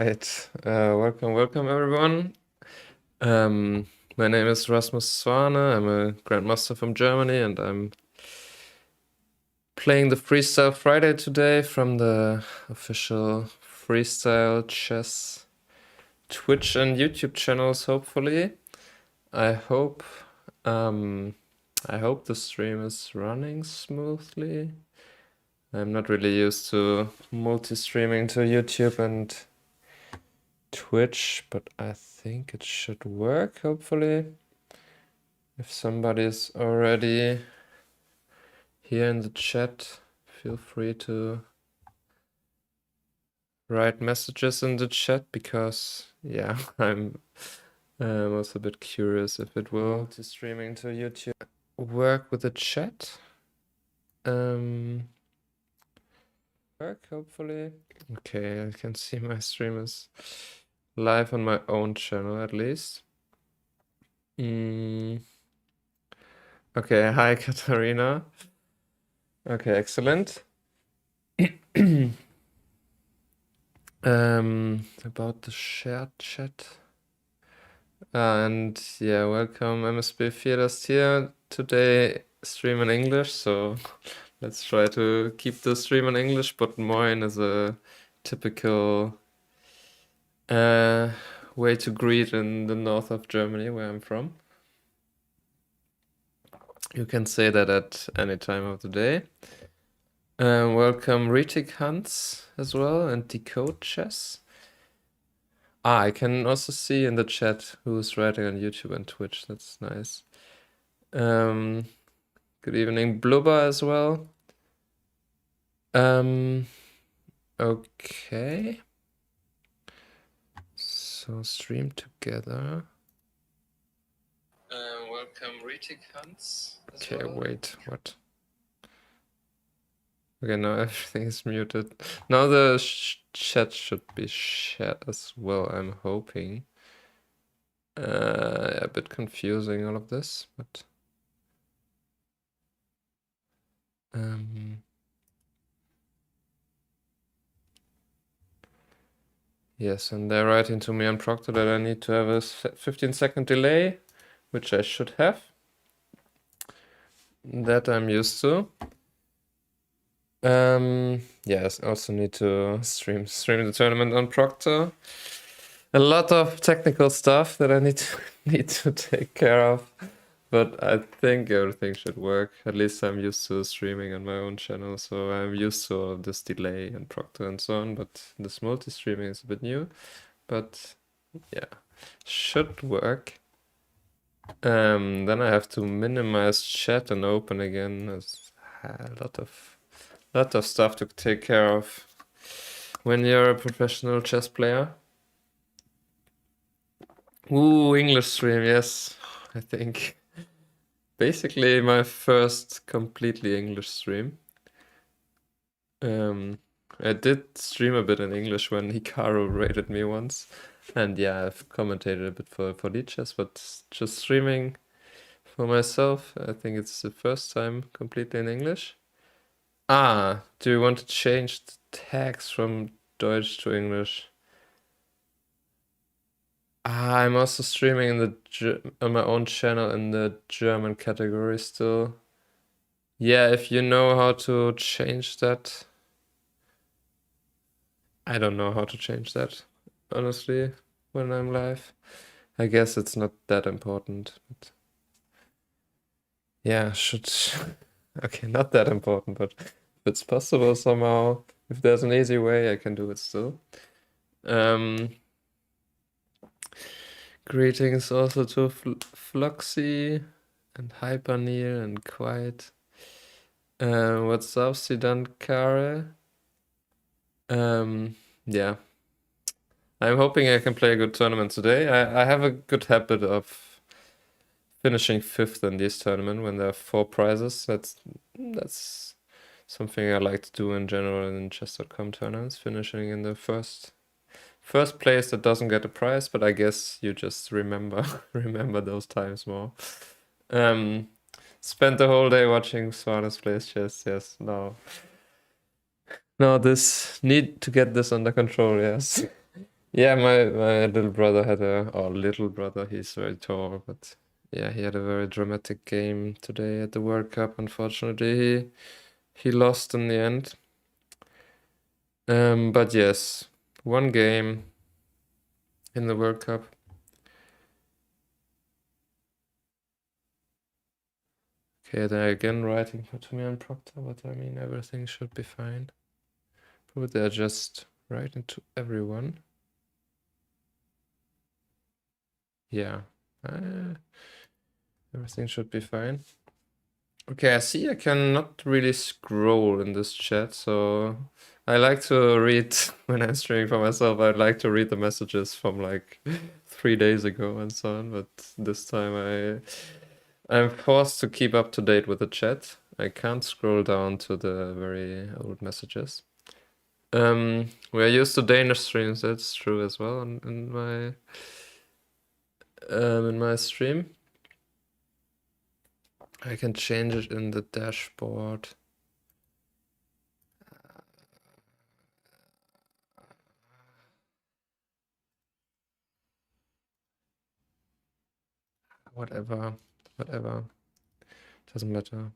right. Welcome everyone. My name is Rasmus Svane. I'm a Grandmaster from Germany, and I'm playing the Freestyle Friday today from the official Freestyle Chess Twitch and YouTube channels, hopefully. I hope the stream is running smoothly. I'm not really used to multi-streaming to YouTube and Twitch, but I think it should work, hopefully. If somebody's already here in the chat, feel free to write messages in the chat, because yeah, I'm also a bit curious if it will streaming to YouTube work with the chat. Work, hopefully. Okay, I can see my stream is live on my own channel at least. Okay, hi Katharina. Okay, excellent. About the shared chat. And yeah, welcome MSB Fearless here. Today stream in English, so let's try to keep the stream in English, but mine is a typical way to greet in the north of Germany, where I'm from. You can say that at any time of the day. Welcome Ritik Hans as well, and Decode Chess. I can also see in the chat who's writing on YouTube and Twitch. That's nice. Good evening, Blubber as well. Okay. So stream together. Welcome Ritik Hans. Okay, well. Wait, what? Okay, now everything is muted. Now the chat should be shared as well, I'm hoping. A bit confusing, all of this, but yes, and they're writing to me on Proctor that I need to have a 15-second delay, which I should have. That I'm used to. Yes, I also need to stream the tournament on Proctor. A lot of technical stuff that I need to take care of, but I think everything should work. At least I'm used to streaming on my own channel, so I'm used to all of this delay and Proctor and so on, but this multi-streaming is a bit new. But yeah, should work. Then I have to minimize chat and open again. There's a lot of stuff to take care of when you're a professional chess player. Ooh, English stream, yes. I think basically my first completely English stream. I did stream a bit in English when Hikaru rated me once. And yeah, I've commentated a bit for Lichess, but just streaming for myself, I think it's the first time completely in English. Do you want to change the tags from Deutsch to English? I'm also streaming in on my own channel in the German category still. Yeah, if you know how to change that. I don't know how to change that, honestly, when I'm live. I guess it's not that important, but yeah, okay, not that important, but if it's possible somehow, if there's an easy way, I can do it still. Greetings also to Floxy and Hyperneil and Quiet. What's up, Sidan Kare? Yeah. I'm hoping I can play a good tournament today. I have a good habit of finishing 5th in this tournament when there are 4 prizes. That's something I like to do in general in chess.com tournaments, finishing in the first place that doesn't get a prize, but I guess you just remember those times more. Spent the whole day watching Svanes play chess. Yes, no, this need to get this under control. Yes. Yeah, my little brother had little brother, he's very tall, but yeah, he had a very dramatic game today at the World Cup. Unfortunately, he lost in the end. But yes, one game in the World Cup. Okay, they're again writing to me on Proctor, but I mean, everything should be fine. But they're just writing to everyone. Yeah, everything should be fine. Okay, I see I cannot really scroll in this chat, so I like to read, when I'm streaming for myself, I'd like to read the messages from like 3 days ago and so on, but this time I'm forced to keep up to date with the chat. I can't scroll down to the very old messages. We're used to Danish streams, that's true as well in my stream. I can change it in the dashboard. Whatever. Doesn't matter.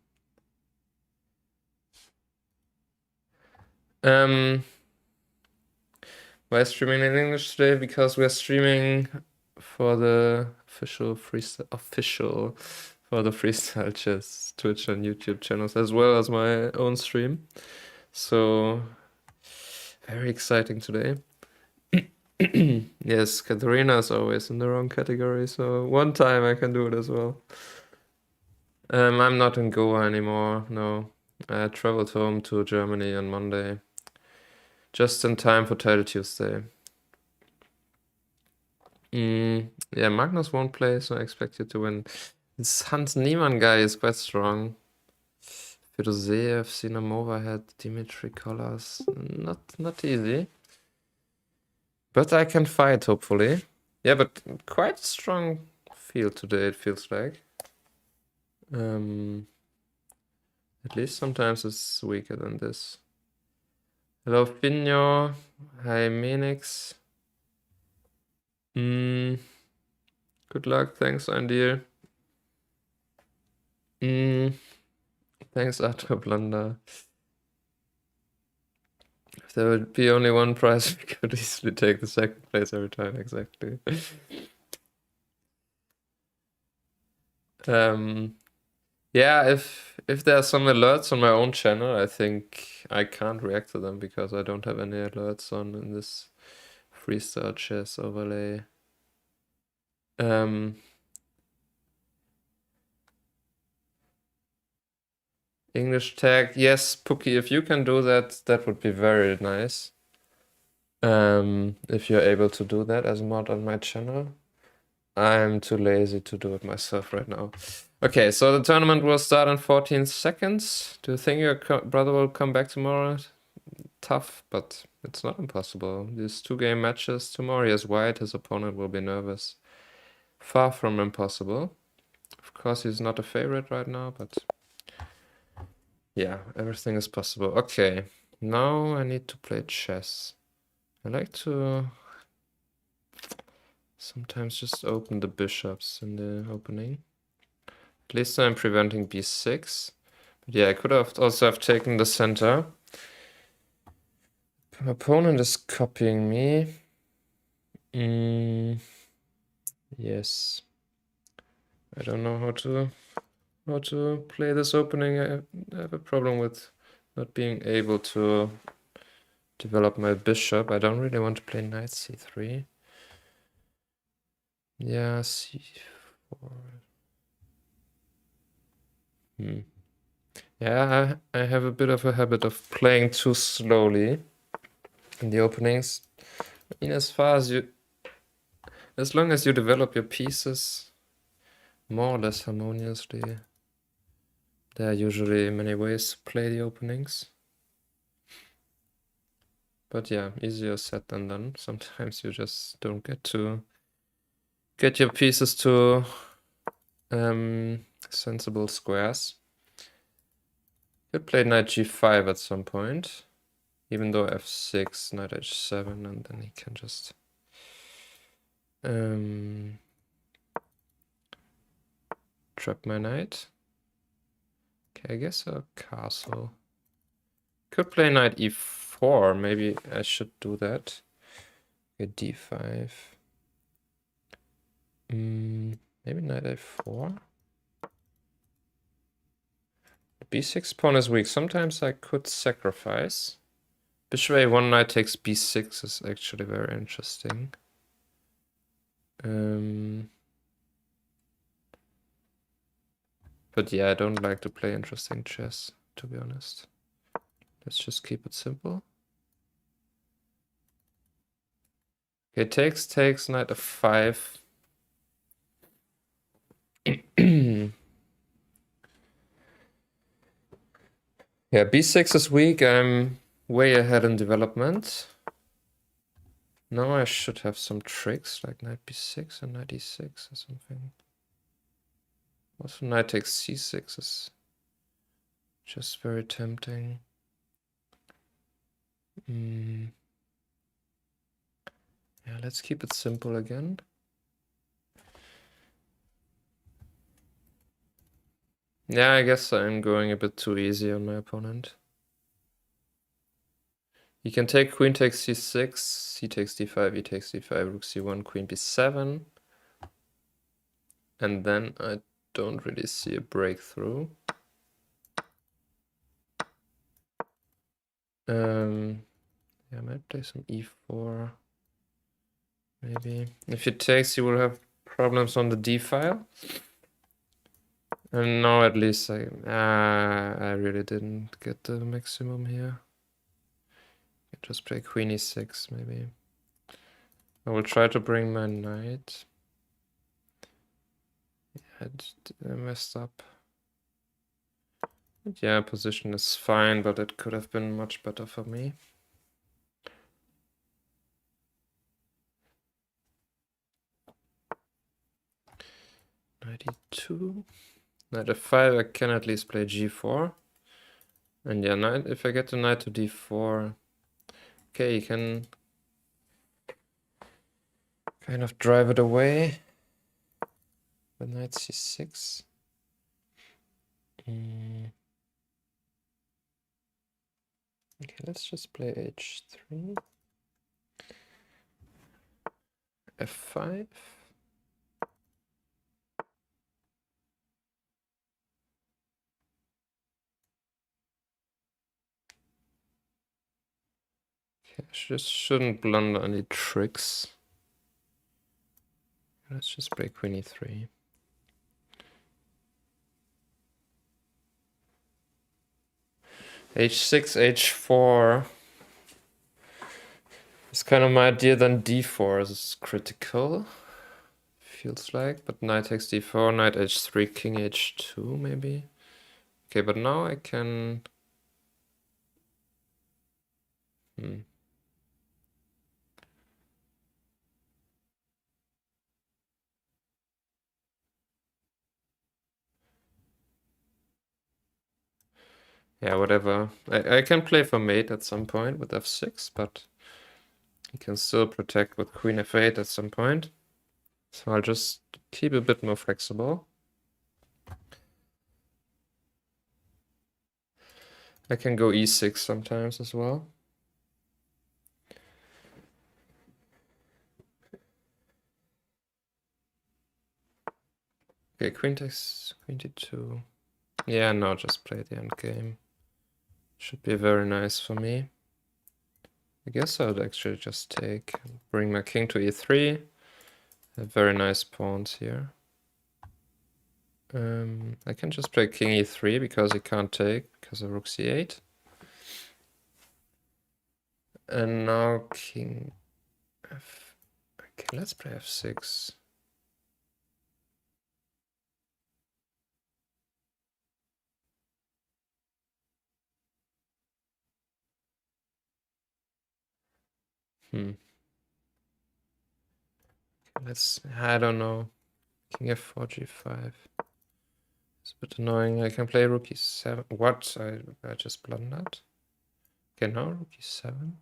Why streaming in English today? Because we're streaming for the official Freestyle Chess Twitch and YouTube channels, as well as my own stream. So very exciting today. Yes, Katharina is always in the wrong category, so one time I can do it as well. I'm not in Goa anymore, no. I traveled home to Germany on Monday. Just in time for Title Tuesday. Yeah, Magnus won't play, so I expect you to win. This Hans Niemann guy is quite strong. Firozeev, Sinamova had Dimitri Kolas. Not easy. But I can fight, hopefully. Yeah, but quite a strong field today, it feels like. At least sometimes it's weaker than this. Hello, Finyo. Hi, Menix. Good luck. Thanks, Andir. Thanks, Arthur Blunder. If there would be only one prize, we could easily take the second place every time, exactly. Yeah, if there are some alerts on my own channel, I think I can't react to them because I don't have any alerts on in this freestyle chess overlay. English tag, yes, Pookie, if you can do that, that would be very nice. If you're able to do that as a mod on my channel. I'm too lazy to do it myself right now. Okay, so the tournament will start in 14 seconds. Do you think your brother will come back tomorrow? Tough, but it's not impossible. These 2-game matches tomorrow, he has white, his opponent will be nervous. Far from impossible. Of course, he's not a favorite right now, but yeah, everything is possible. Okay, now I need to play chess. I like to sometimes just open the bishops in the opening. At least I'm preventing b6. But yeah, I could have also have taken the center. My opponent is copying me. Yes. I don't know how to play this opening. I have a problem with not being able to develop my bishop. I don't really want to play knight c3. Yeah, c4. Yeah, I have a bit of a habit of playing too slowly in the openings. I mean, as long as you develop your pieces more or less harmoniously, there are usually many ways to play the openings. But yeah, easier said than done. Sometimes you just don't get your pieces to sensible squares. Could play knight g5 at some point, even though f6, knight h7, and then he can just Trap my knight. Okay, I guess a castle. Could play knight e4. Maybe I should do that. Okay, d5. Maybe knight a4. B6 pawn is weak. Sometimes I could sacrifice. Bishop a1, knight takes b6 is actually very interesting. But yeah, I don't like to play interesting chess, to be honest. Let's just keep it simple. Okay, takes, knight f5. Yeah, b6 is weak. I'm way ahead in development. Now I should have some tricks, like knight b6 and knight e6 or something. Also, knight takes c6 is just very tempting. Yeah, let's keep it simple again. Yeah, I guess I'm going a bit too easy on my opponent. He can take queen takes c6, c takes d5, e takes d5, rook c1, queen b7. And then I don't really see a breakthrough. Yeah, I might play some e4. Maybe. If he takes, he will have problems on the d file. And now at least I really didn't get the maximum here. I just play queen e6 maybe. I will try to bring my knight. Yeah, I messed up. But yeah, position is fine, but it could have been much better for me. Knight e2. Knight f5, I can at least play g4. And yeah, knight, if I get the knight to d4, okay, you can kind of drive it away. But knight c6. Okay, let's just play h3. f5. Okay, I just shouldn't blunder any tricks. Let's just play queen e3. h6, h4 is kind of my idea. Then d4 is critical, feels like. But knight takes d4, knight h3, king h2 maybe. Okay, but now I can... Yeah, whatever. I can play for mate at some point with f6, but you can still protect with queen f8 at some point. So I'll just keep a bit more flexible. I can go e6 sometimes as well. Okay, queen takes queen d2. Yeah, no, just play the end game. Should be very nice for me. I guess I would actually just take, bring my king to e3. Have very nice pawns here. I can just play king e3 because he can't take because of rook c8. And now king f. Okay, let's play f6. Let's. I don't know. King f4 g5. It's a bit annoying. I can play rook e7. What? I just blundered. Okay, now rook e7.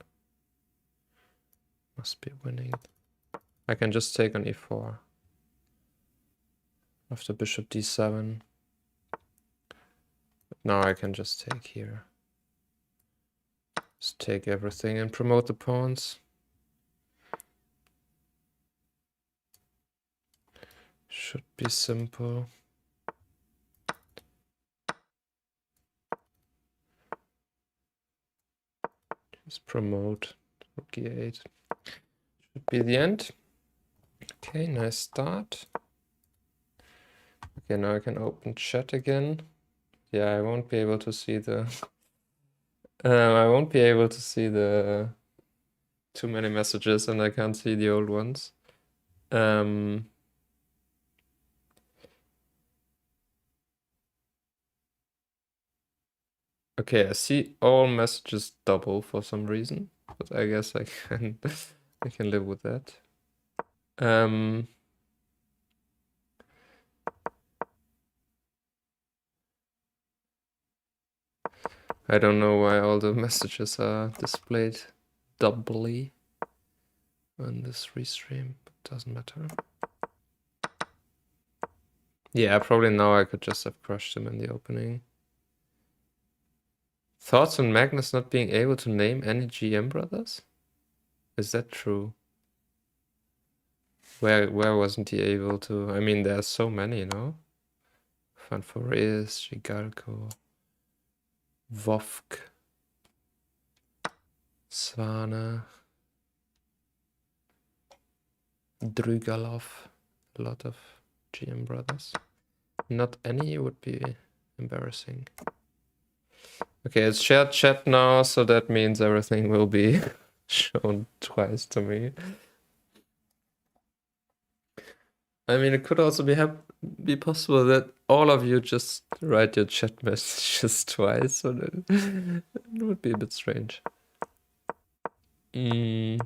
Must be winning. I can just take on e4 after bishop d7. But now I can just take here. Just take everything and promote the pawns. Should be simple. Just promote rook e8. Should be the end. Okay, nice start. Okay, now I can open chat again. Yeah, I won't be able to see the I won't be able to see the too many messages, and I can't see the old ones. Okay, I see all messages double for some reason, but I guess I can I can live with that. I don't know why all the messages are displayed doubly on this restream, but doesn't matter. Yeah, probably now I could just have crushed him in the opening. Thoughts on Magnus not being able to name any GM brothers? Is that true? Where wasn't he able to? I mean, there's so many, no? Fanforis, Gigalco, Vovk, Svane, Drugalov, a lot of GM brothers. Not any would be embarrassing. Okay, it's shared chat now, so that means everything will be shown twice to me. I mean, it could also be possible that all of you just write your chat messages twice, so that it would be a bit strange. Yeah,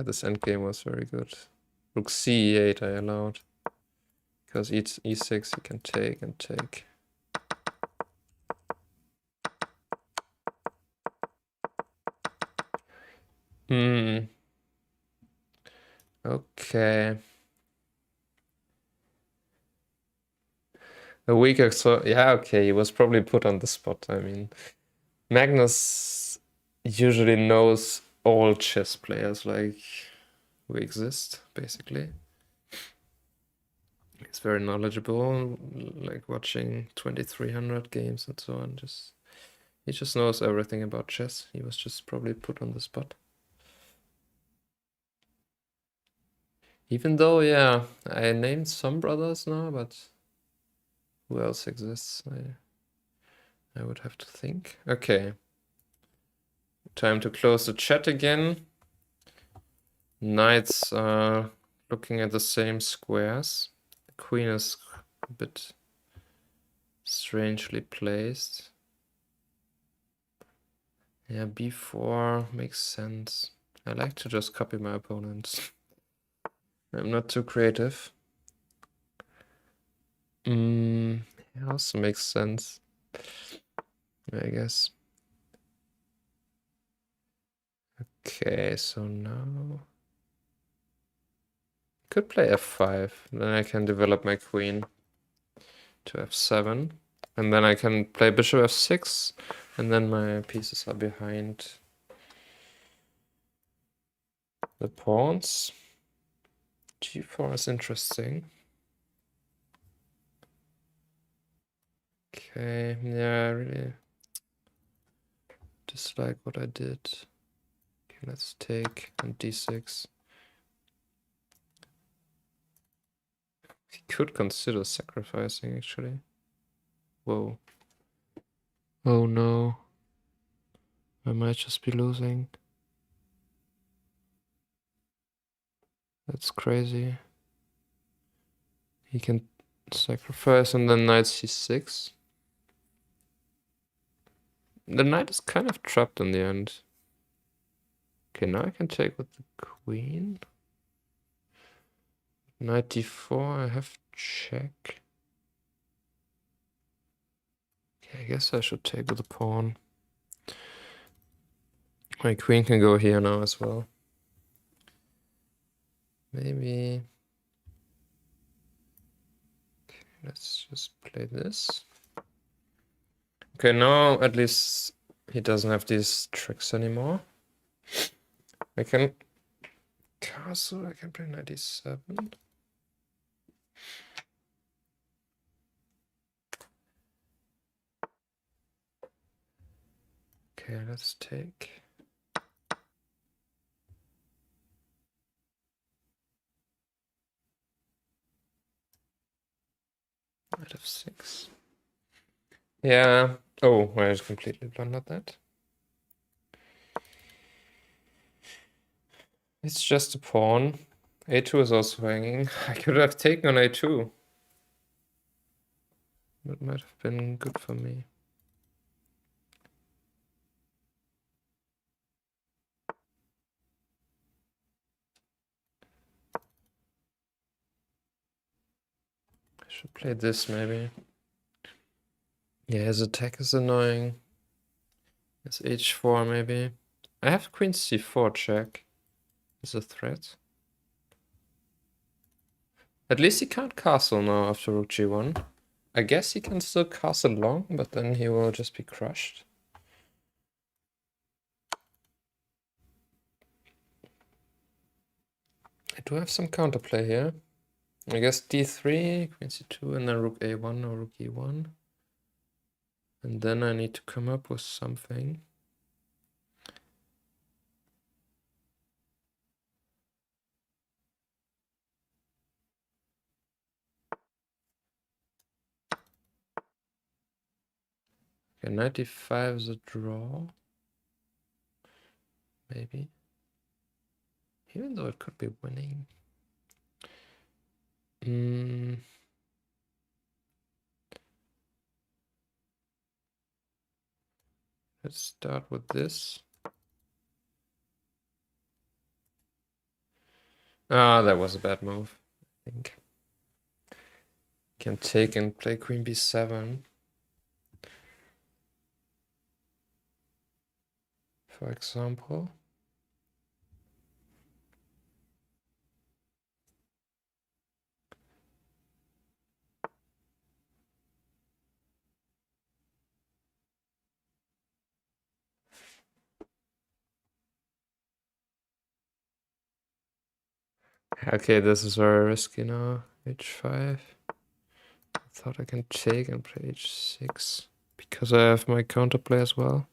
this endgame was very good. Rook c8 I allowed. Because e6 you can take and take. Okay. A week or so. Yeah, okay, he was probably put on the spot. I mean, Magnus usually knows all chess players like who exist, basically. He's very knowledgeable, like watching 2300 games and so on. He just knows everything about chess. He was just probably put on the spot. Even though, yeah, I named some brothers now, but who else exists? I would have to think. Okay. Time to close the chat again. Knights are looking at the same squares. The queen is a bit strangely placed. Yeah, b4 makes sense. I like to just copy my opponents. I'm not too creative. It also makes sense, I guess. Okay, so now could play f5. Then I can develop my queen to f7. And then I can play bishop f6. And then my pieces are behind the pawns. g4 is interesting. Okay, yeah, I really dislike what I did. Okay, let's take on d6. He could consider sacrificing, actually. Whoa. Oh no. I might just be losing. That's crazy. He can sacrifice and then knight c6. The knight is kind of trapped in the end. Okay, now I can take with the queen. Knight d4, I have check. Okay, I guess I should take with the pawn. My queen can go here now as well. Maybe. Okay, let's just play this. Okay, now at least he doesn't have these tricks anymore. I can castle, I can play 97. Okay, let's take. Knight of 6. Yeah. Oh, I just completely blundered that. It's just a pawn. A2 is also hanging. I could have taken on A2. That might have been good for me. I should play this maybe. Yeah, his attack is annoying. His H4 maybe. I have Queen C4 check. Is a threat. At least he can't castle now after Rook G1. I guess he can still castle long, but then he will just be crushed. I do have some counterplay here. I guess D3, Queen C2, and then Rook A1 or Rook E1. And then I need to come up with something. Okay, 95 is a draw. Maybe. Even though it could be winning. Let's start with this. Ah, that was a bad move, I think. Can take and play Queen B7. For example. Okay, this is very risky now. H5. I thought I can take and play H6 because I have my counterplay as well.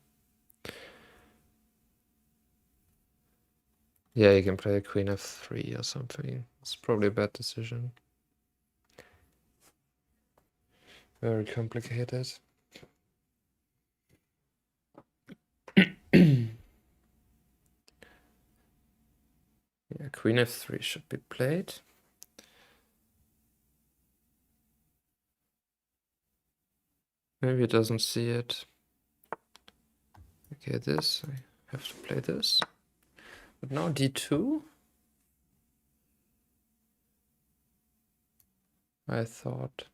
Yeah, you can play Queen F3 or something. It's probably a bad decision. Very complicated. Yeah, Queen F3 should be played. Maybe it doesn't see it. Okay, this. I have to play this. But now D2? I thought.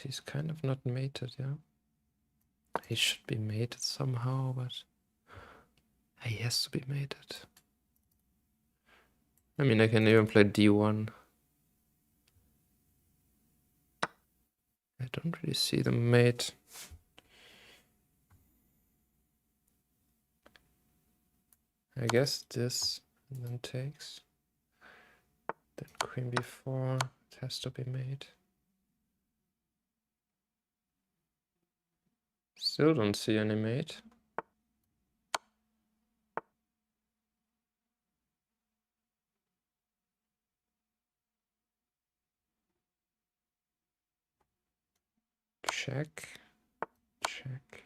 He's kind of not mated, yeah? He should be mated somehow, but he has to be mated. I mean, I can even play D1. I don't really see the mate. I guess this, and then takes. Then Queen B4, it has to be made. Still don't see any mate. Check. Check.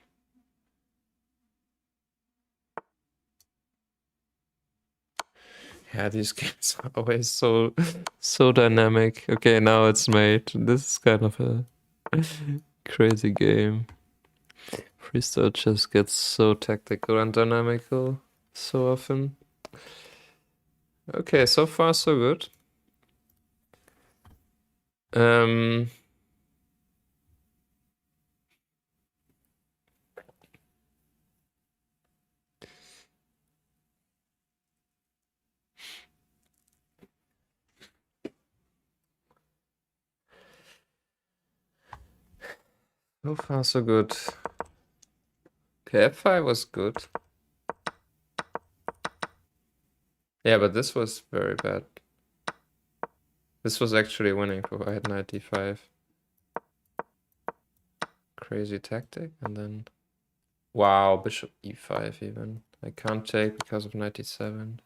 Yeah, these games are always so dynamic. Okay, now it's made. This is kind of a crazy game. Freestyle just gets so tactical and dynamical so often. Okay, so far so good. So far, so good. Okay, f5 was good. Yeah, but this was very bad. This was actually winning for white knight d5. Crazy tactic, and then... Wow, bishop e5 even. I can't take because of knight d7.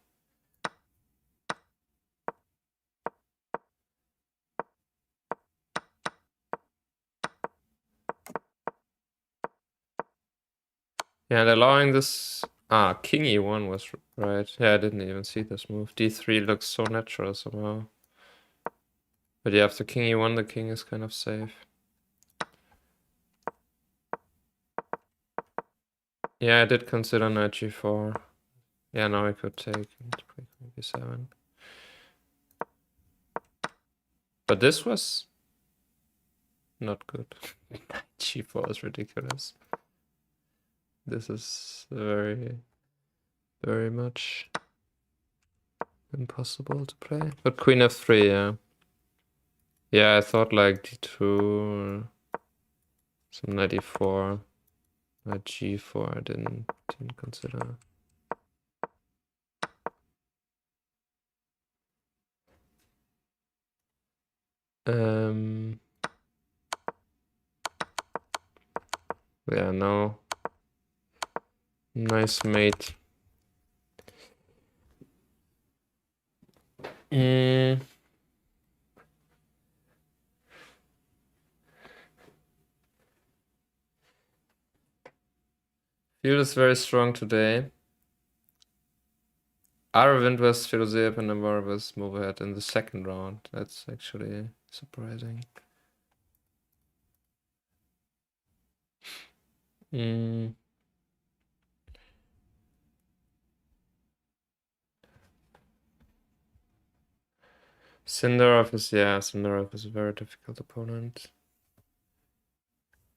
Yeah, and allowing this... Ah, king e1 was right. Yeah, I didn't even see this move. d3 looks so natural somehow. But yeah, after king e1, the king is kind of safe. Yeah, I did consider knight g4. Yeah, now I could take b7. But this was not good. Knight g4 is ridiculous. This is very, very much impossible to play. But queen f3, yeah. Yeah, I thought like d2, some knight e4, knight g4. I didn't consider. Yeah, no. Nice mate. Field is very strong today. Aravind was Firuzeb and Navarre was move ahead in the second round. That's actually surprising. Sindarov is a very difficult opponent.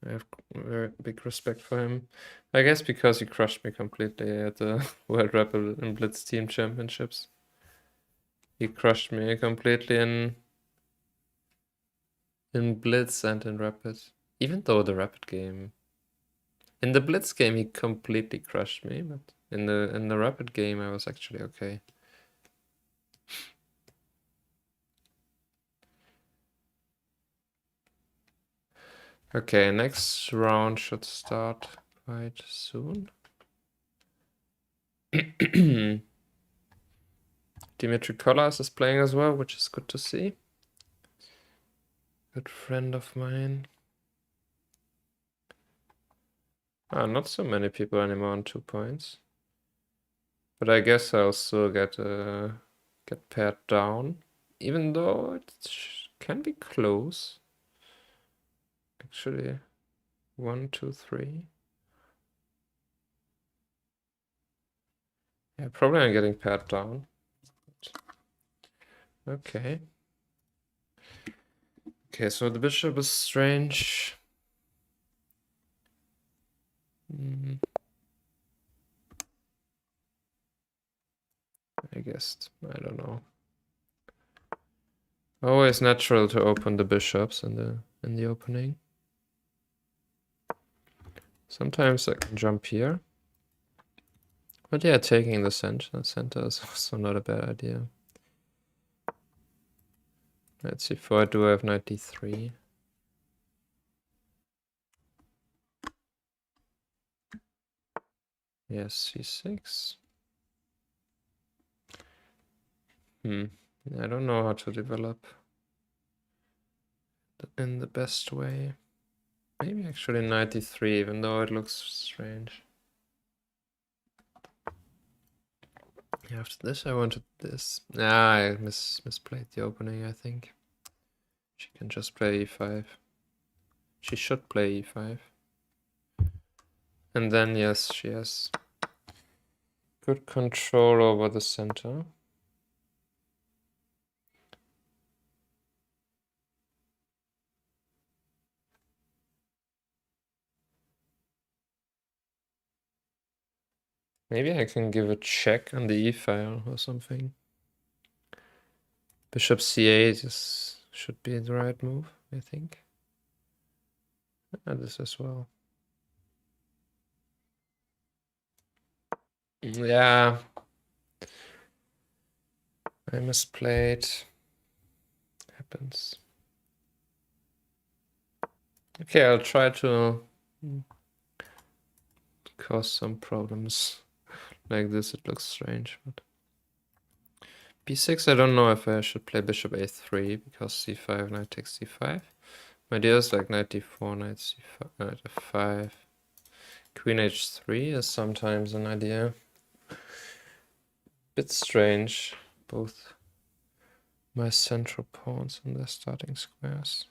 I have very big respect for him. I guess because he crushed me completely at the World Rapid and Blitz Team Championships. He crushed me completely in Blitz and in Rapid. Even though the Rapid game... In the Blitz game he completely crushed me, but in the Rapid game I was actually okay. Okay, next round should start quite soon. Dimitri Kolas is playing as well, which is good to see. Good friend of mine. Not so many people anymore on 2 points. But I guess I'll still get paired down, even though it can be close. Actually, 1, 2, 3. Yeah, probably I'm getting paired down. Okay. Okay, so the bishop is strange. I guess, I don't know. Always natural to open the bishops in the opening. Sometimes I can jump here. But yeah, taking the center is also not a bad idea. Let's see, I do have knight d3. Yes, c6. I don't know how to develop in the best way. Maybe actually knight d3, even though it looks strange. Yeah, after this I wanted this. I misplayed the opening, I think. She can just play e5. She should play e5. And then, yes, she has good control over the center. Maybe I can give a check on the e-file or something. Bishop c8 should be the right move, I think. And this as well. Yeah. I misplayed. Happens. Okay, I'll try to cause some problems. Like this, it looks strange, but b6, I don't know if I should play bishop a3 because c5, knight takes c5. My idea is like knight d4, knight c5, knight f5. Queen h3 is sometimes an idea. Bit strange, both my central pawns and their starting squares.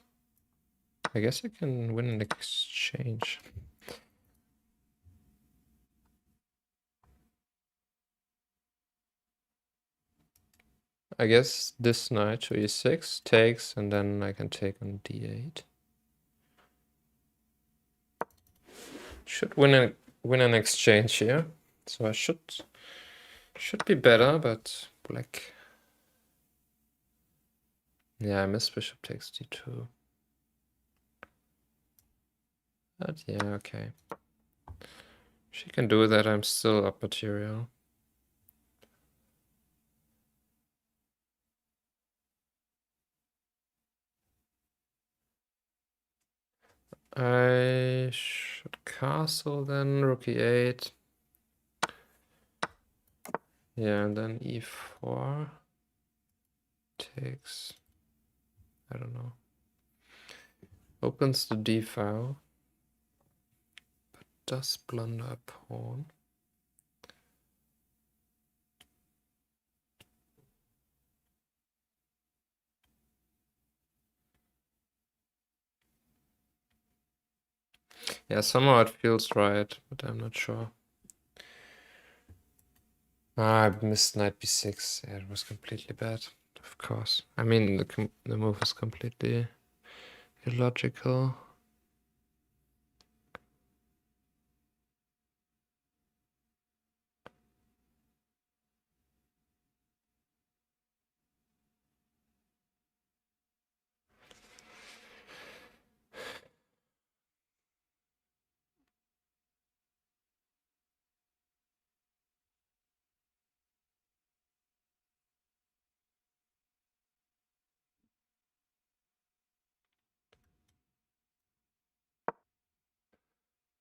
I guess I can win an exchange. I guess this knight to e6 takes, and then I can take on d8. Should win an exchange here, so I should be better, but black. Yeah, I missed bishop takes d2. But yeah, okay. She can do that. I'm still up material. I should castle then, rook e8. Yeah, and then e4 takes, I don't know. Opens the d file, but does blunder a pawn. Yeah, somehow it feels right, but I'm not sure. Ah, I missed knight b6. Yeah, it was completely bad, of course. I mean, the move is completely illogical.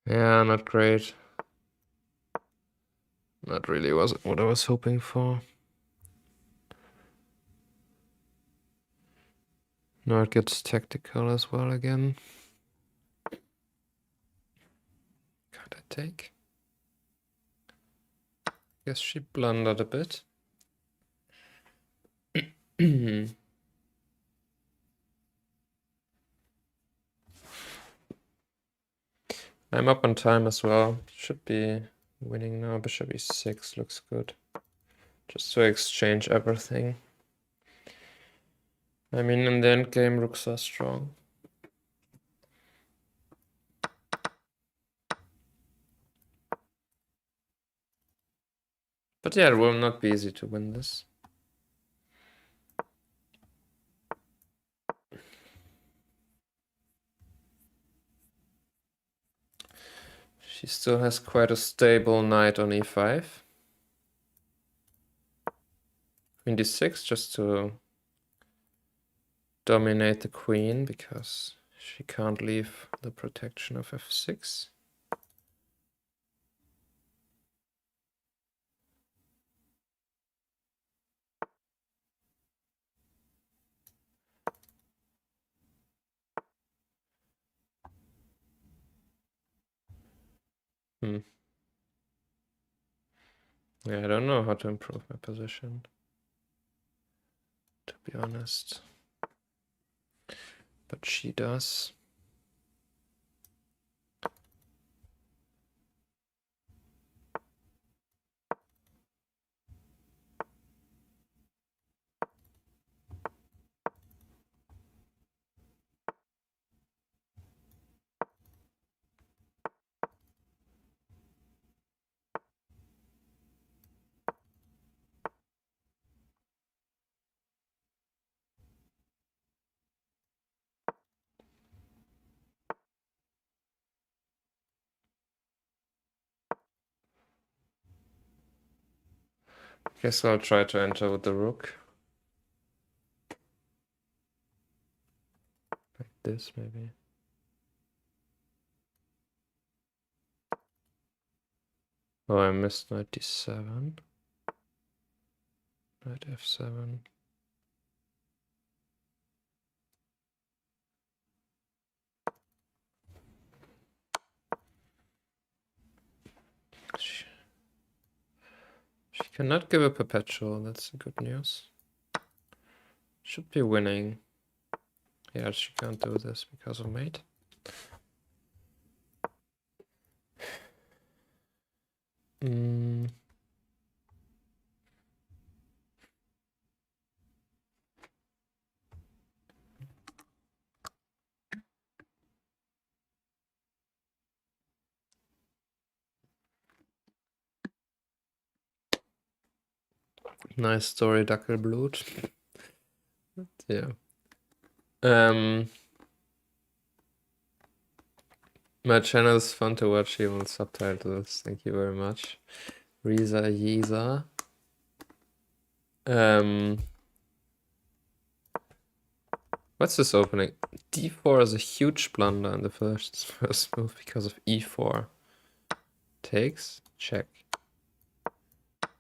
Yeah, not great. Not really was what I was hoping for. Now it gets tactical as well again. Can't I take? Guess she blundered a bit. I'm up on time as well. Should be winning now. Bishop e6 looks good. Just to exchange everything. I mean, in the end game, rooks are strong. But yeah, it will not be easy to win this. She still has quite a stable knight on e5. Queen d6 just to dominate the queen because she can't leave the protection of f6. Yeah, I don't know how to improve my position, to be honest. But she does. Guess I'll try to enter with the rook. Like this, maybe. Oh, I missed knight d7. Knight f7. She cannot give a perpetual, that's good news. Should be winning. Yeah, she can't do this because of mate. Nice story, Dackelblut. Yeah. My channel is fun to watch, even subtitles. Thank you very much. Reza Yeza. What's this opening? D4 is a huge blunder in the first move because of E4. Takes, check.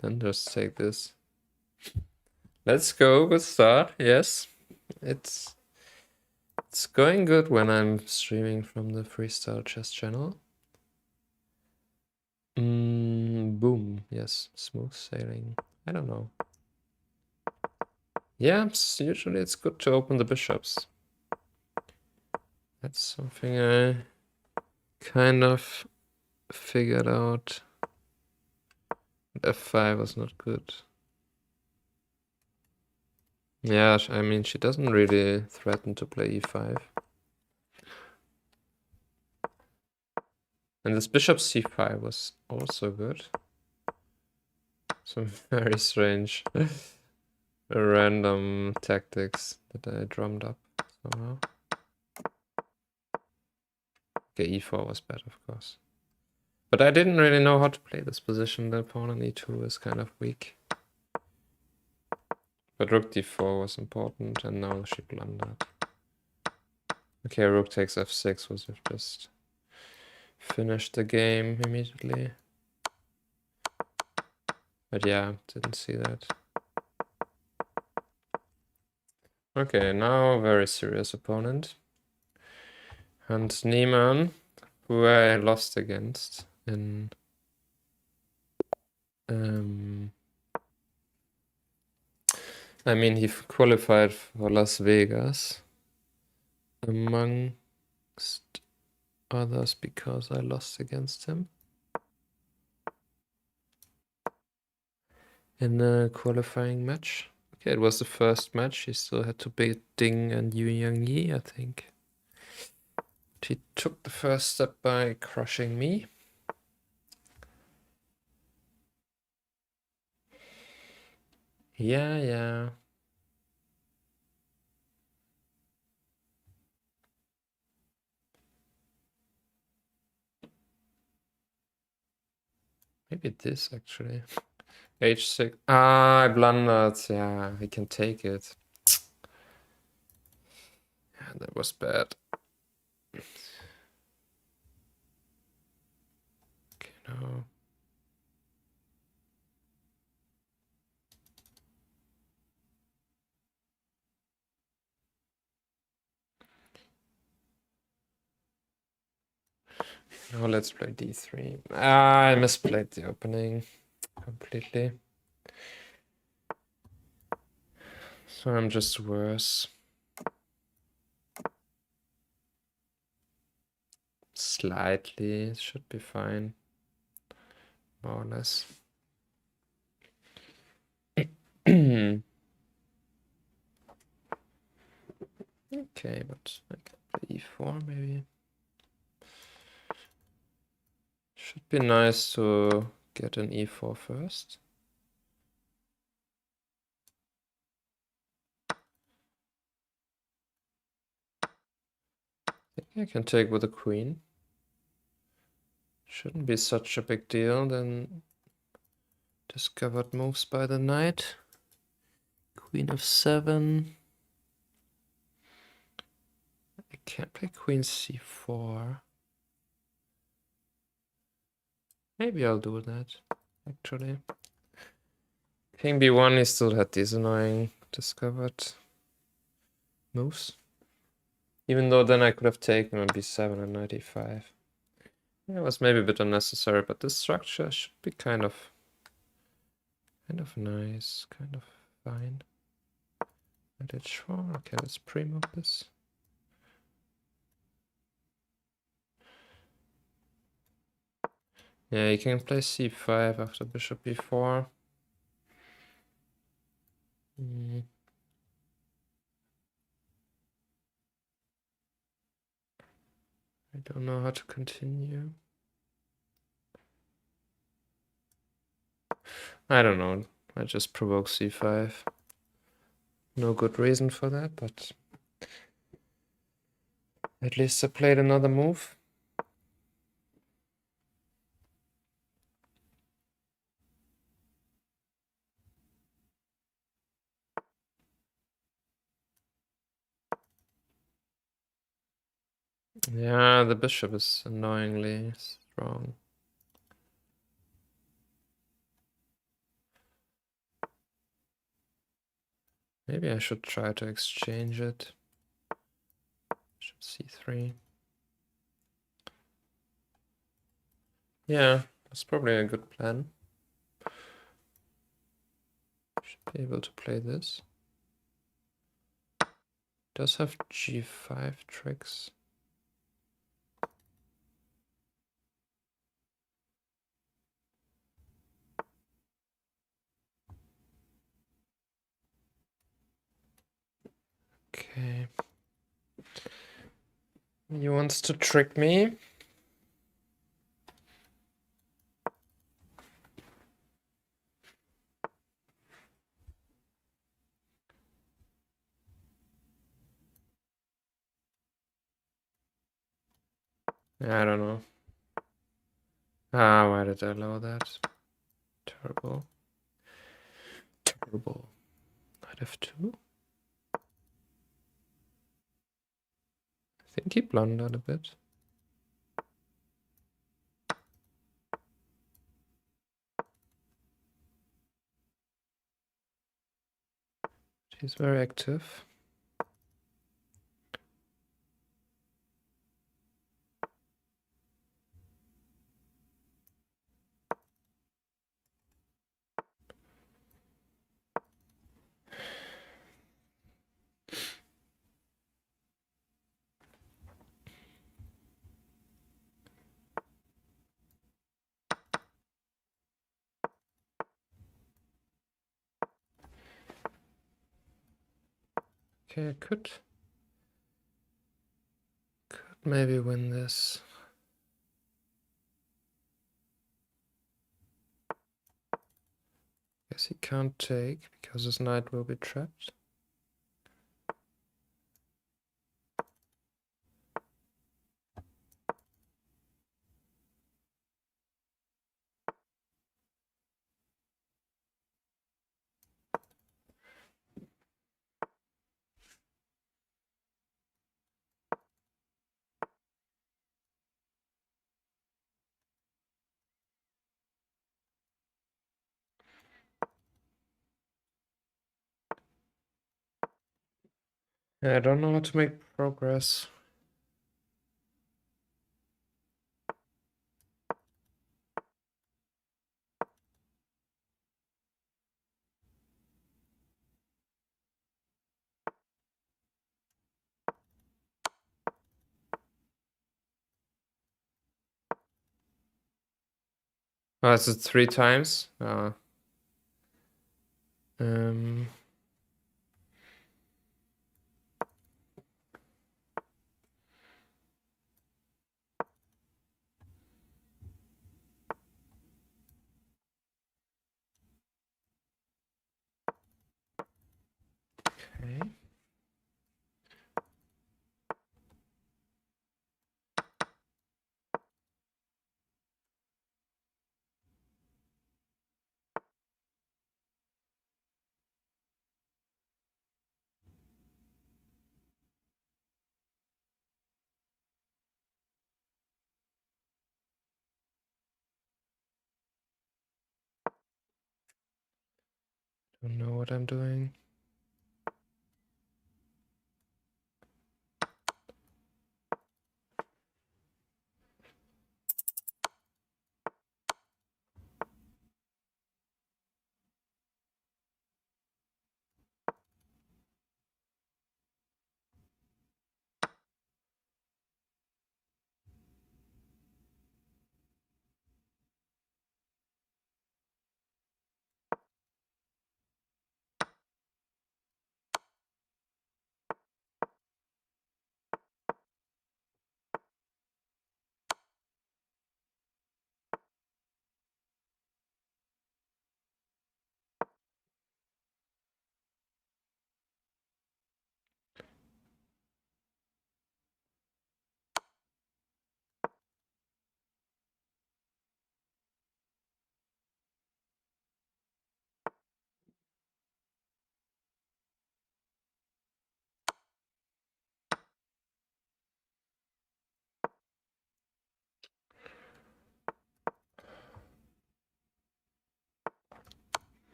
Then just take this. Let's go, good start, yes. It's going good when I'm streaming from the Freestyle Chess channel. Boom, yes, smooth sailing. I don't know. Yeah, usually it's good to open the bishops. That's something I kind of figured out. F5 was not good. Yeah, I mean, she doesn't really threaten to play E5. And this bishop C5 was also good. Some very strange random tactics that I drummed up somehow. Okay, E4 was bad, of course. But I didn't really know how to play this position. The pawn on E2 is kind of weak. But rook D4 was important, and now she blundered. Okay, rook takes F6 was just finished the game immediately. But yeah, didn't see that. Okay, now very serious opponent. And Niemann, who I lost against in I mean, he qualified for Las Vegas, amongst others, because I lost against him in a qualifying match. Okay, it was the first match. He still had to beat Ding and Yu Yang Yi, I think. But he took the first step by crushing me. Yeah. Maybe this, actually. H6. Ah, I blundered. Yeah, he can take it. Yeah, that was bad. Okay, now. Now let's play D3. Ah, I misplayed the opening completely. So I'm just worse. Slightly, it should be fine. More or less. Okay, but I can play E4 maybe. Should be nice to get an E4 first. I think I can take with a queen. Shouldn't be such a big deal. Then discovered moves by the knight. Queen of 7. I can't play queen c4. Maybe I'll do that, actually. King b1, he still had these annoying discovered moves. Even though then I could have taken on b7 and knight e5. Yeah, it was maybe a bit unnecessary, but this structure should be kind of nice, kind of fine. Knight h4. Okay, let's pre-move this. Yeah, you can play c5 after bishop b4. I don't know how to continue. I don't know. I just provoke c5. No good reason for that, but at least I played another move. Yeah, the bishop is annoyingly strong. Maybe I should try to exchange it. Bishop c3. Yeah, that's probably a good plan. Should be able to play this. Does have g5 tricks. Okay. He wants to trick me. I don't know. Ah, why did I allow that? Terrible. Terrible. Knight f2. I think he blundered a bit. He's very active. Okay, I could maybe win this. Guess he can't take because his knight will be trapped. I don't know how to make progress. Oh, is it 3 times? Um, okay. don't know what I'm doing.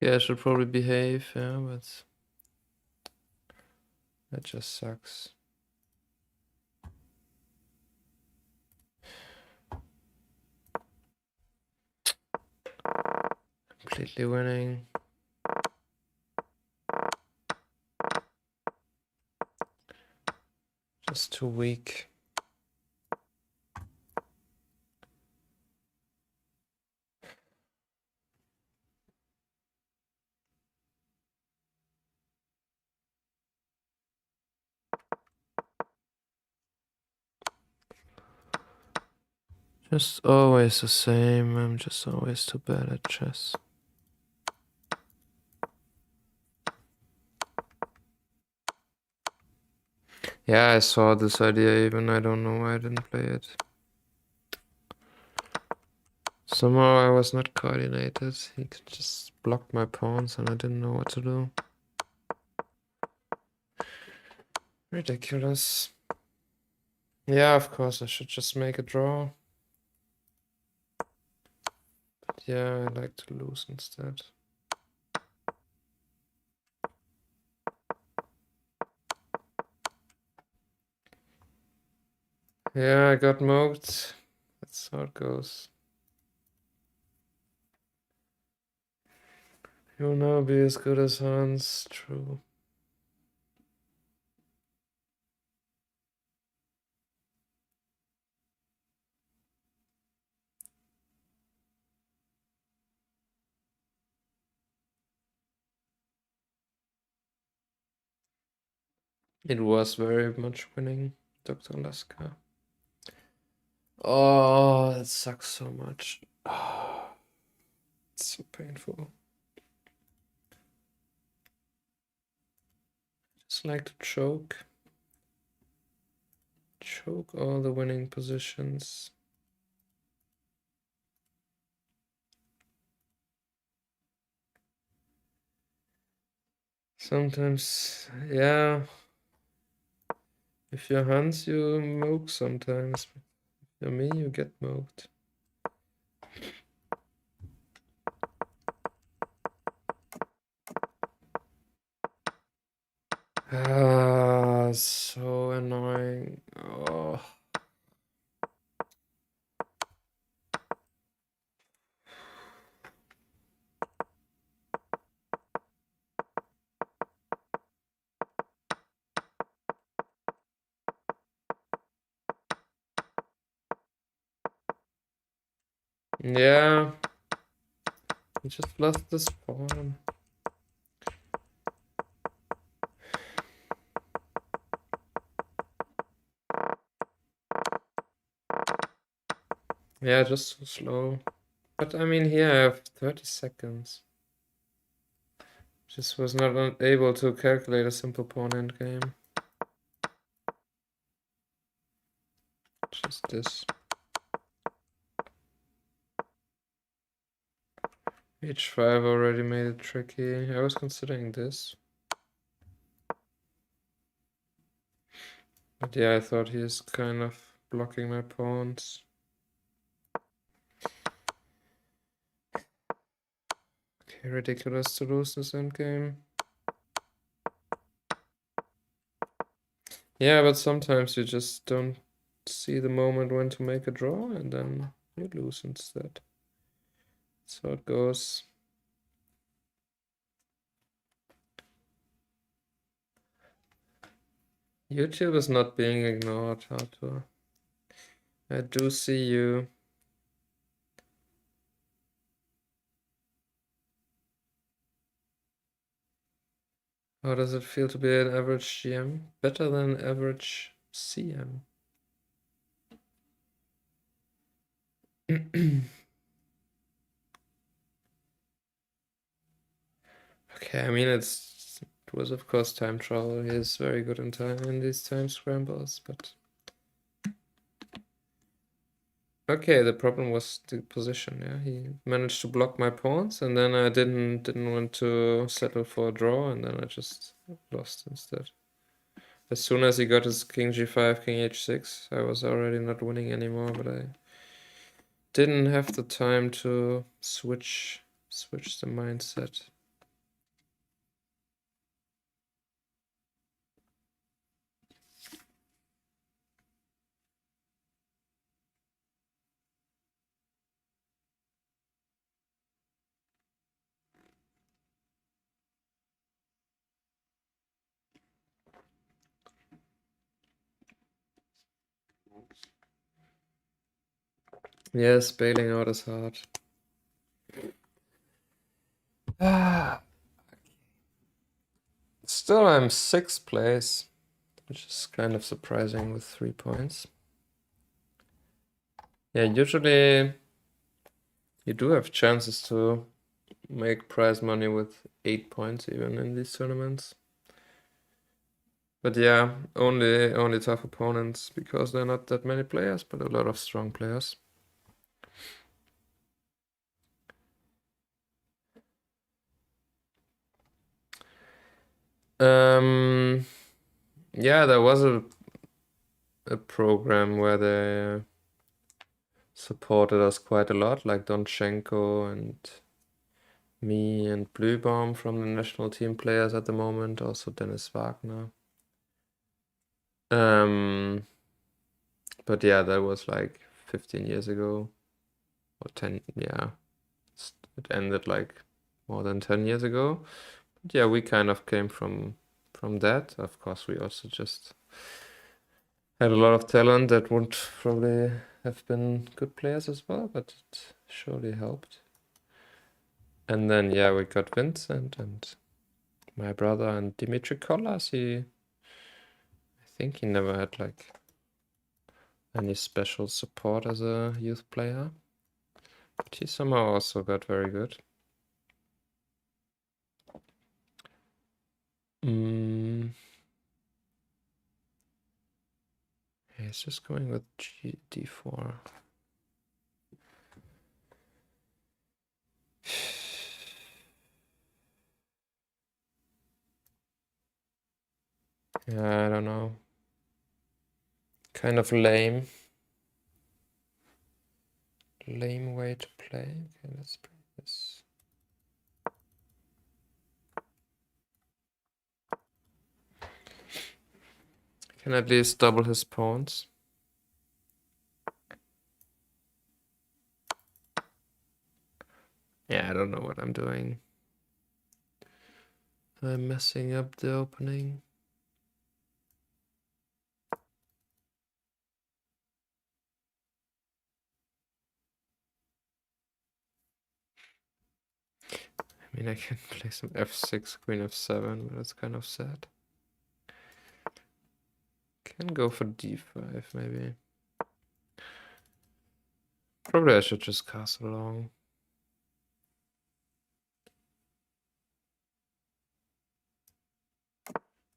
Yeah, I should probably behave, yeah, but that just sucks. Completely winning. Just too weak. Just always the same. I'm just always too bad at chess. Yeah, I saw this idea even. I don't know why I didn't play it. Somehow I was not coordinated. He could just block my pawns and I didn't know what to do. Ridiculous. Yeah, of course I should just make a draw. But yeah, I like to lose instead. Yeah, I got moked. That's how it goes. You'll never be as good as Hans. True. It was very much winning, Dr. Laska. Oh, that sucks so much. Oh, it's so painful. Just like to choke. Choke all the winning positions. Sometimes, yeah. If you're Hans, you moke sometimes. If you're me, you get moked. Ah, so annoying. Oh. Yeah. I just lost the spawn. Yeah, just too slow. But I mean, here I have 30 seconds. Just was not able to calculate a simple pawn endgame. Just this. H5 already made it tricky. I was considering this. But yeah, I thought he is kind of blocking my pawns. Okay, ridiculous to lose this endgame. Yeah, but sometimes you just don't see the moment when to make a draw, and then you lose instead. That's how it goes. YouTube is not being ignored, Arthur. I do see you. How does it feel to be an average GM? Better than average CM. Okay, I mean it was of course time travel. He is very good in time in these time scrambles, but okay, the problem was the position. Yeah, he managed to block my pawns, and then I didn't want to settle for a draw, and then I just lost instead. As soon as he got his king g5, king h6, I was already not winning anymore, but I didn't have the time to switch the mindset. Yes, bailing out is hard. Still, I'm 6th place, which is kind of surprising with 3 points. Yeah, usually you do have chances to make prize money with 8 points even in these tournaments. But yeah, only tough opponents because there are not that many players, but a lot of strong players. Yeah, there was a program where they supported us quite a lot, like Donchenko and me and Blühbaum from the national team players at the moment, also Dennis Wagner. But yeah, that was like 15 years ago, or 10, yeah. It ended like more than 10 years ago. But yeah, we kind of came from that. Of course, we also just had a lot of talent that would probably have been good players as well, but it surely helped. And then, yeah, we got Vincent and my brother and Dimitri Kollas. I think he never had like any special support as a youth player, but he somehow also got very good. He's just going with d4. Yeah, I don't know. Kind of lame. Lame way to play. Okay, let's bring this. Can at least double his pawns. Yeah, I don't know what I'm doing. I'm messing up the opening. I mean, I can play some f6, queen f7, but that's kind of sad. Can go for d5, maybe. Probably I should just castle along.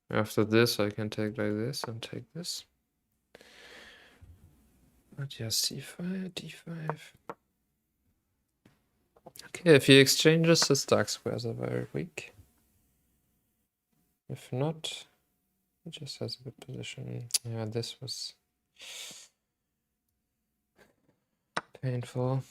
After this, I can take like this and take this. But yeah, c5, d5. Okay, if he exchanges, his dark squares are very weak. If not, he just has a good position. Yeah, this was painful.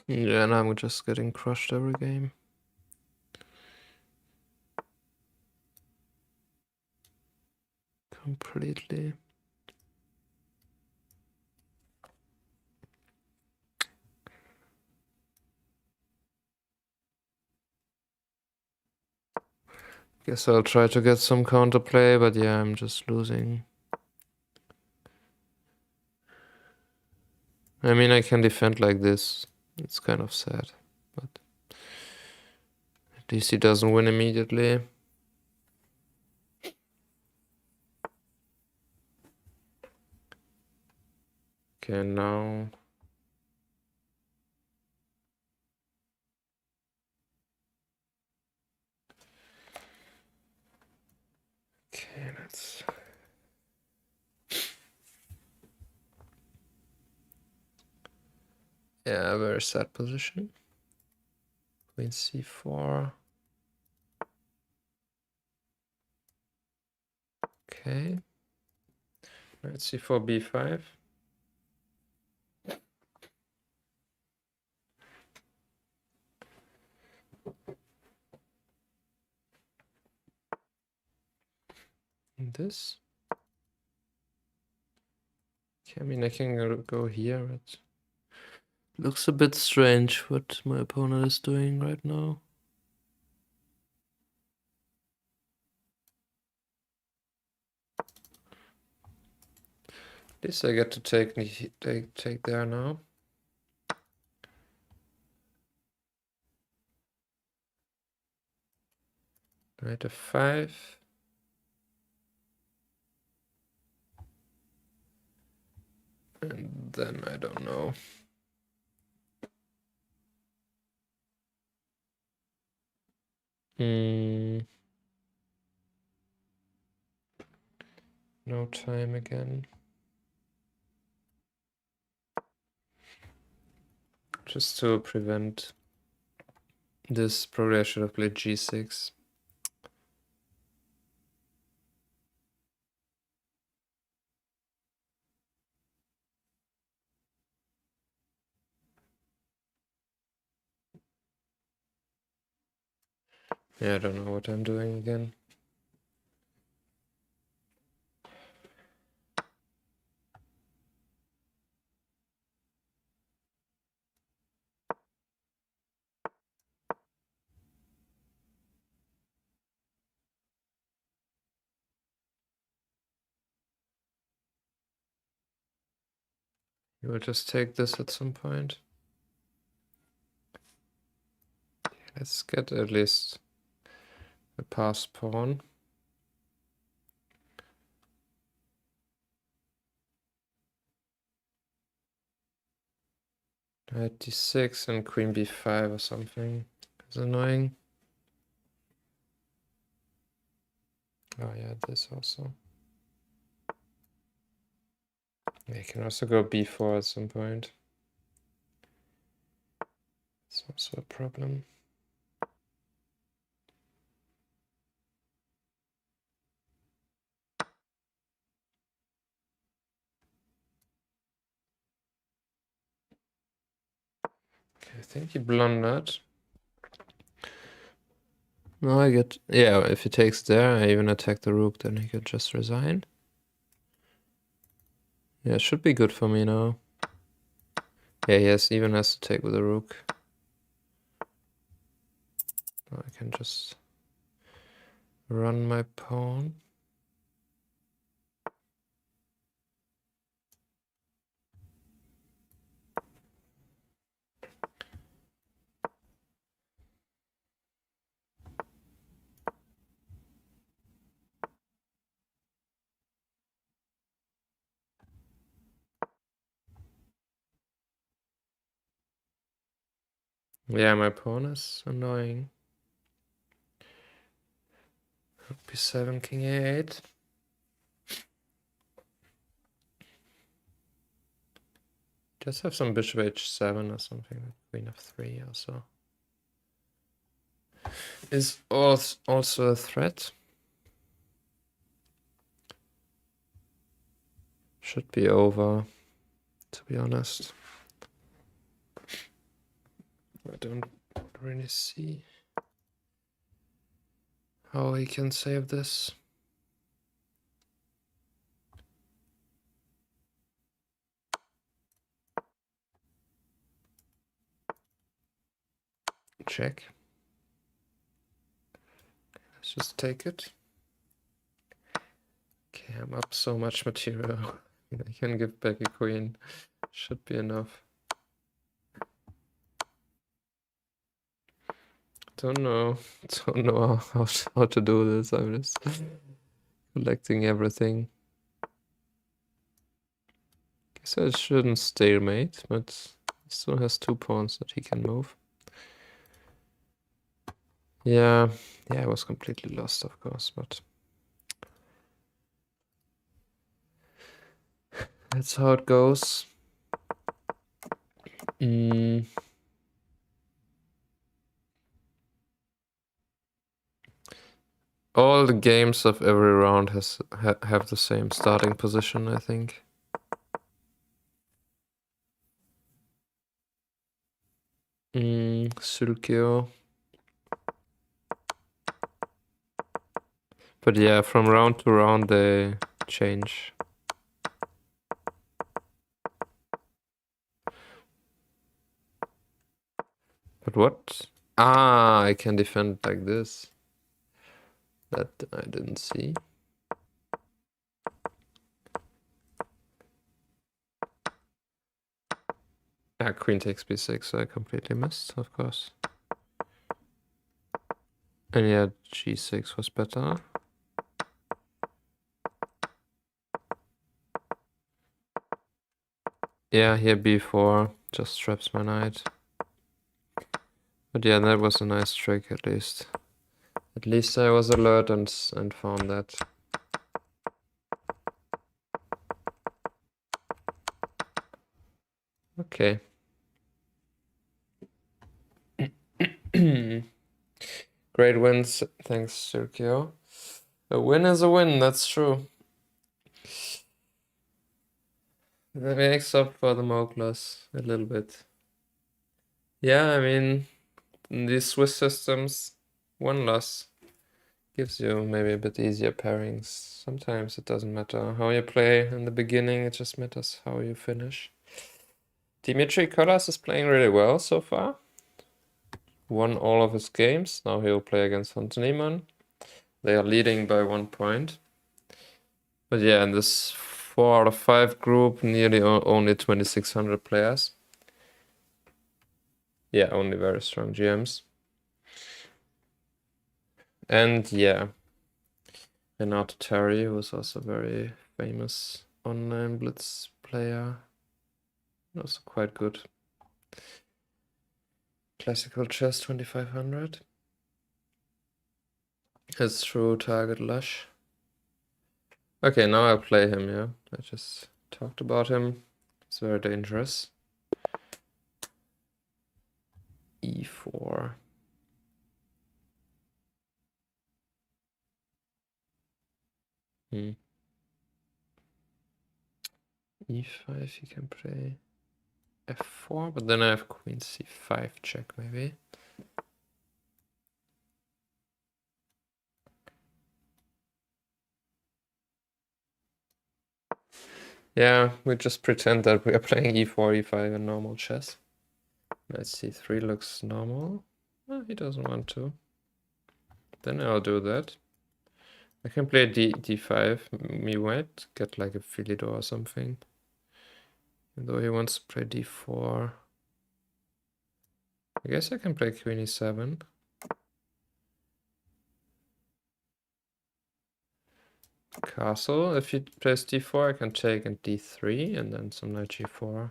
Yeah, and I'm just getting crushed every game. Completely. Guess I'll try to get some counterplay, but yeah, I'm just losing. I mean, I can defend like this. It's kind of sad, but at least he doesn't win immediately. Okay, now... Okay, let's... Yeah, very sad position. Queen c4. Okay. Knight c4, b5. And this. Okay, I mean, I can go here, but... Looks a bit strange what my opponent is doing right now. At least I get to take there now. Knight f5. And then I don't know. No time again. Just to prevent this, probably I should have played g6. Yeah, I don't know what I'm doing again. You will just take this at some point. Let's get at least a passed pawn. Knight d6 and queen b5 or something. It's annoying. Oh yeah, this also. Yeah, you can also go b4 at some point. It's also a problem. Okay, I think he blundered. No, I get... Yeah, if he takes there, I even attack the rook, then he could just resign. Yeah, it should be good for me now. Yeah, he even has to take with the rook. I can just run my pawn. Yeah, my pawn is annoying. Rook b7, king a8. Just have some bishop h7 or something. Queen f3 also. Is also a threat. Should be over, to be honest. I don't really see how he can save this. Check. Let's just take it. Okay, I'm up so much material. I can give back a queen. Should be enough. Don't know how to do this. I'm just collecting everything. Guess I shouldn't stalemate, but he still has 2 pawns that he can move. Yeah, I was completely lost, of course, but that's how it goes. All the games of every round have the same starting position, I think. Sulkio. But yeah, from round to round they change. But what? Ah, I can defend like this. That I didn't see. Yeah, queen takes b6, so I completely missed, of course. And yeah, g6 was better. Yeah, here b4 just traps my knight. But yeah, that was a nice trick at least. At least I was alert and found that. Okay. Great wins, thanks Sergio. A win is a win, that's true. That makes up for the Moglas a little bit. Yeah, I mean, in these Swiss systems, one loss gives you maybe a bit easier pairings. Sometimes it doesn't matter how you play in the beginning, it just matters how you finish. Dimitri Kolas is playing really well so far. Won all of his games. Now he'll play against Niemann. They are leading by 1 point. But yeah, in this 4 out of 5 group, nearly only 2,600 players. Yeah, only very strong GMs. And yeah, Renato Terry, who was also a very famous online blitz player. Also quite good. Classical chess 2500. His true target Lush. Okay, now I'll play him, yeah. I just talked about him. It's very dangerous. E4. E5, he can play F4, but then I have Queen C5 check, maybe. Yeah, we just pretend that we are playing E4, E5 in normal chess. Let's see, C3 looks normal. Oh, he doesn't want to. Then I'll do that. I can play D5, me white, get like a Philidor or something. Even though he wants to play D4. I guess I can play Queen E7. Castle. If he plays D4, I can take in D3 and then some knight G4.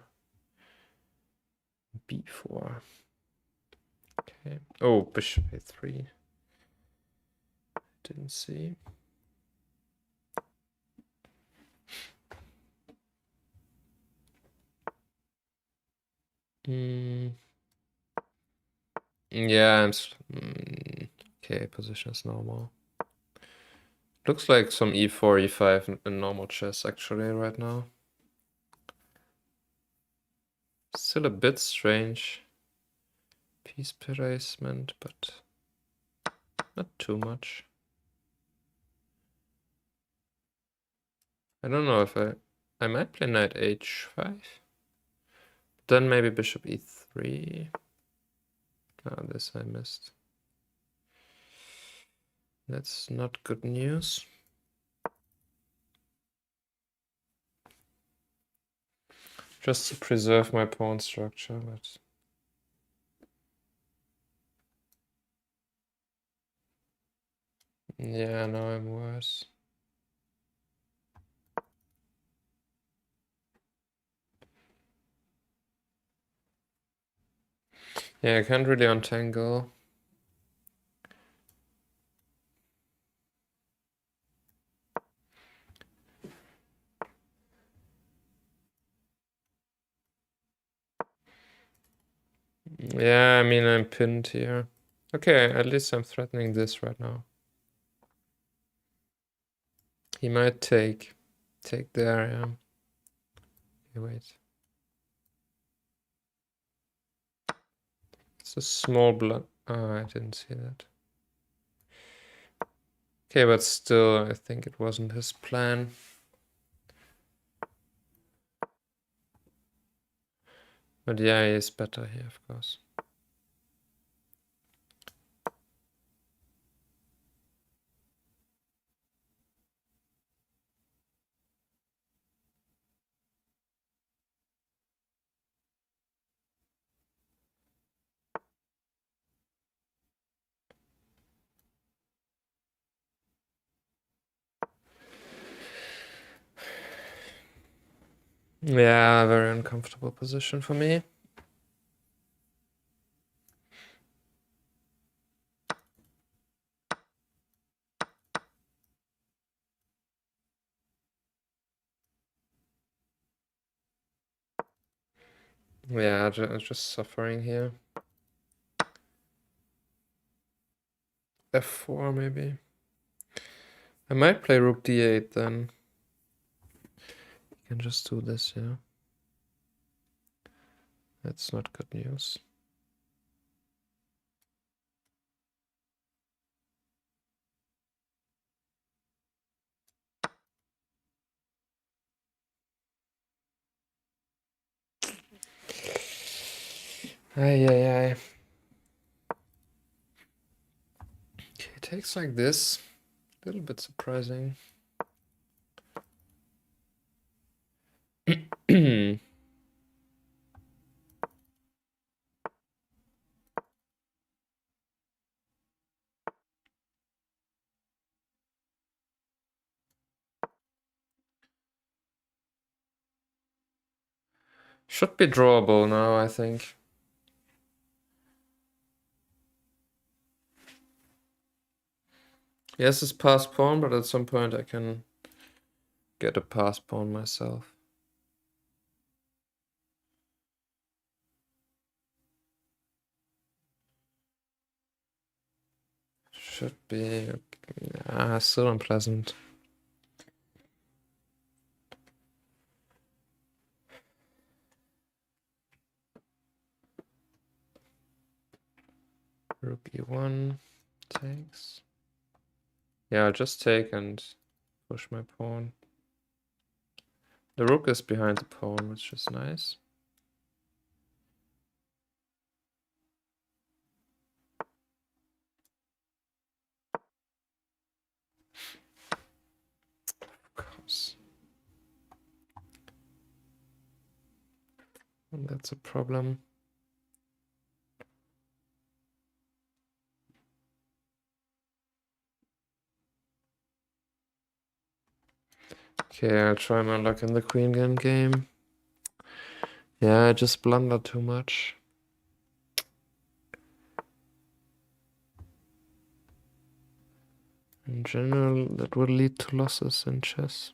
B4. Okay. Oh, bishop a3. Didn't see. Yeah, okay, position is normal. Looks like some e4, e5 in normal chess actually right now. Still a bit strange piece placement, but not too much. I don't know if I might play knight h5. Then maybe bishop e3. Oh, this I missed. That's not good news. Just to preserve my pawn structure, but yeah, now I'm worse. Yeah, I can't really untangle. Yeah, I mean, I'm pinned here. Okay, at least I'm threatening this right now. He might take there, yeah. Okay, wait. It's a small blood. Oh, I didn't see that. Okay, but still, I think it wasn't his plan. But yeah, he is better here, of course. Yeah, very uncomfortable position for me. Yeah, just suffering here. F4 maybe. I might play rook d8 then. You can just do this, yeah. That's not good news. Ay, ay, ay. Okay, takes like this. A little bit surprising. Should be drawable now, I think. Yes, it's passed pawn, but at some point I can get a passed pawn myself. Should be... still unpleasant. Rook e1 takes. Yeah, I'll just take and push my pawn. The rook is behind the pawn, which is nice. Of course. And that's a problem. Okay, I'll try my luck in the queen game. Yeah, I just blundered too much. In general, that would lead to losses in chess.